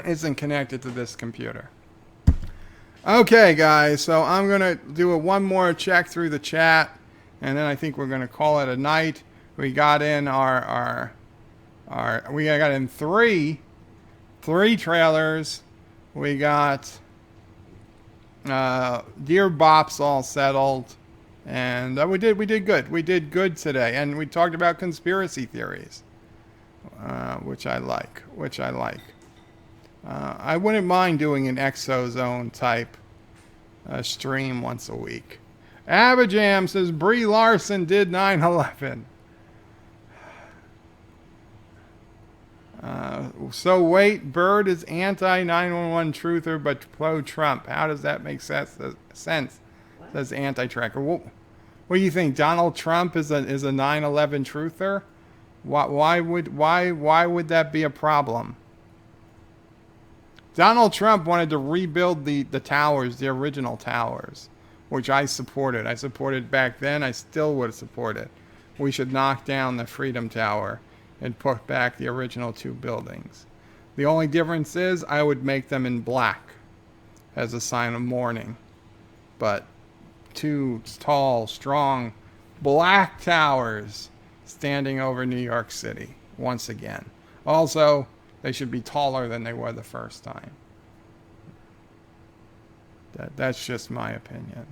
Isn't connected to this computer. Okay, guys, so I'm going to do one more check through the chat, and then I think we're going to call it a night. We got in we got in three trailers. We got Dear Bop's all settled, and we did good. We did good today, and we talked about conspiracy theories, which I like. I wouldn't mind doing an Exozone type stream once a week. Abajam says Brie Larson did 9/11. So wait, Bird is anti-911 truther but pro-Trump. How does that make sense? Says anti-tracker. What do you think? Donald Trump is a 9/11 truther? Why would that be a problem? Donald Trump wanted to rebuild the towers, the original towers, which I supported. I supported back then. I still would support it. We should knock down the Freedom Tower and put back the original 2 buildings. The only difference is I would make them in black as a sign of mourning. But 2 tall, strong, black towers standing over New York City once again. Also, they should be taller than they were the first time. That's just my opinion.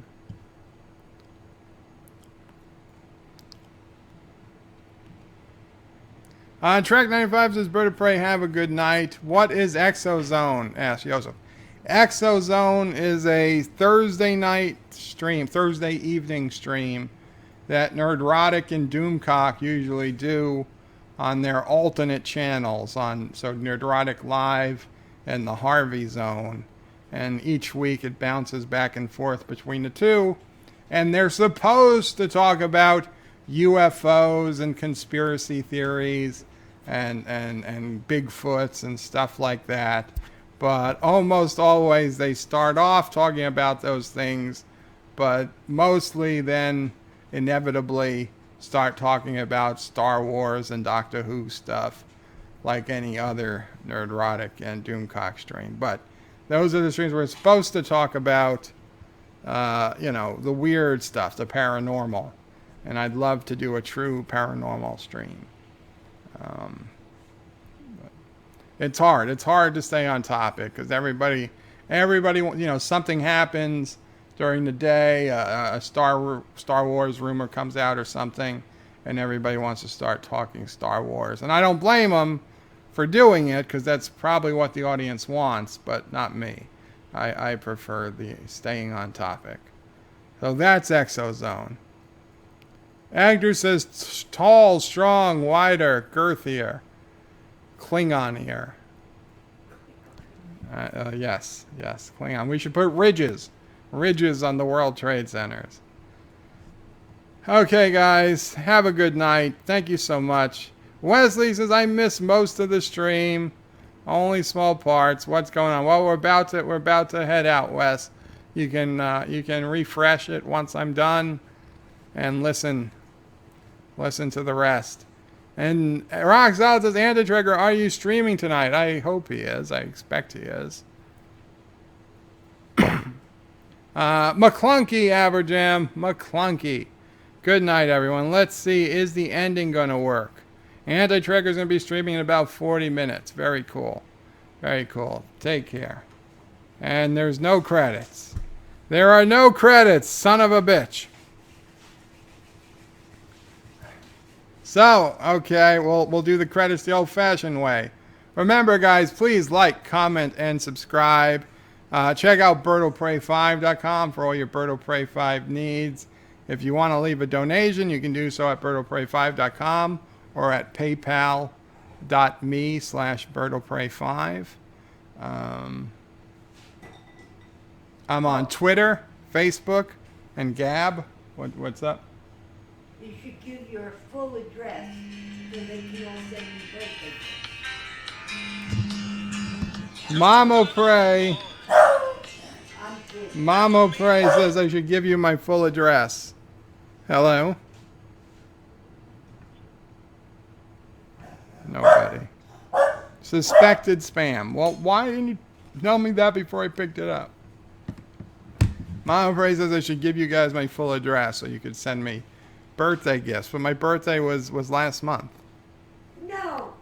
Track 95 says, Bird of Prey, have a good night. What is Exozone? Asks Joseph. Exozone is a Thursday evening stream that Nerdrotic and Doomcock usually do on their alternate channels, so Nerdrotic Live and the Harvey Zone, and each week it bounces back and forth between the two, and they're supposed to talk about UFOs and conspiracy theories and Bigfoots and stuff like that, but almost always they start off talking about those things, but mostly then inevitably start talking about Star Wars and Doctor Who stuff like any other Nerdrotic and Doomcock stream. But those are the streams we're supposed to talk about, the weird stuff, the paranormal. And I'd love to do a true paranormal stream. It's hard. It's hard to stay on topic because everybody, something happens during the day. A Star Wars rumor comes out or something, and everybody wants to start talking Star Wars. And I don't blame them for doing it because that's probably what the audience wants, but not me. I prefer the staying on topic. So that's Exozone. Agder says tall, strong, wider, girthier, Klingonier. Yes, Klingon. We should put ridges on the World Trade Centers. Okay, guys, have a good night. Thank you so much. Wesley says I missed most of the stream, only small parts. What's going on? Well, we're about to head out, Wes. You can refresh it once I'm done, and listen to the rest. And Roxal says, Anti-Trigger, are you streaming tonight? I hope he is. I expect he is. McClunky, Aberjam. McClunky. Good night, everyone. Let's see, is the ending going to work? Anti-Trigger is going to be streaming in about 40 minutes. Very cool. Very cool. Take care. And there's no credits. There are no credits, son of a bitch. So, okay, we'll do the credits the old-fashioned way. Remember, guys, please like, comment, and subscribe. Check out BirdoPrey5.com for all your BirdoPrey5 needs. If you want to leave a donation, you can do so at BirdoPrey5.com or at paypal.me/BirdoPrey5. I'm on Twitter, Facebook, and Gab. What's up? You should give your full address so they can all send you birthday gifts. Mamo Pray. I'm kidding. Mamo Pray says I should give you my full address. Hello? Nobody. Suspected spam. Well, why didn't you tell me that before I picked it up? Mama Pray says I should give you guys my full address so you could send me birthday gifts. But my birthday was last month. No,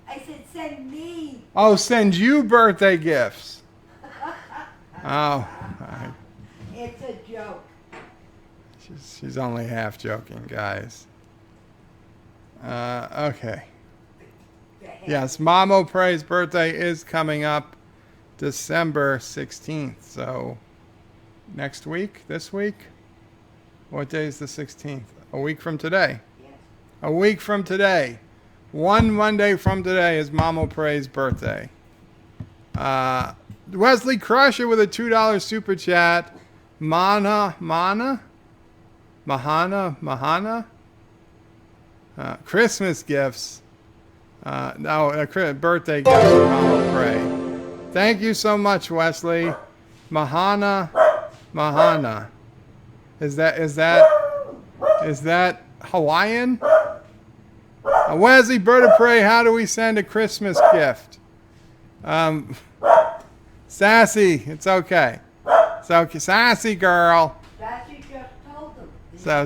I said send me. Oh, send you birthday gifts. Oh. It's a joke. She's only half joking, guys. Okay. Yes, Mamo Pray's birthday is coming up December 16th. So next week? This week? What day is the 16th? A week from today. Yes. A week from today. One Monday from today is Mamo Pray's birthday. Wesley Crusher with a $2 super chat. Mahana? Christmas gifts. Birthday gifts from Mamo Pray. Thank you so much, Wesley. Mahana. Is that Hawaiian? Wesley, Bird of Prey, how do we send a Christmas gift? Sassy, it's okay. It's okay. Sassy girl. Sassy just told them. So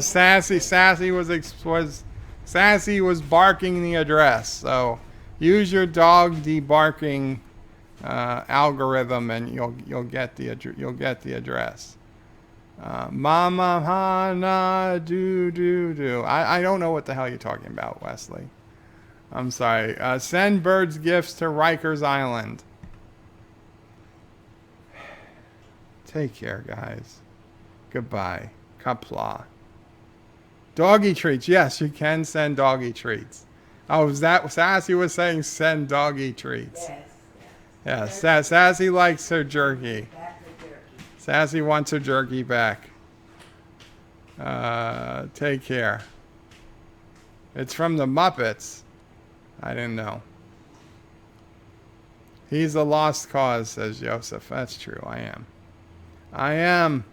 Sassy was barking the address. So use your dog debarking algorithm, and you'll get the address. Mama Hana do. I don't know what the hell you're talking about, Wesley. I'm sorry. Send birds gifts to Rikers Island. Take care, guys. Goodbye. Qapla. Doggy treats. Yes, you can send doggy treats. Oh, is that Sassy was saying send doggy treats? Yes. Yeah, Sassy likes her jerky. Back the jerky. Sassy wants her jerky back. Take care. It's from the Muppets. I didn't know. He's a lost cause, says Joseph. That's true. I am.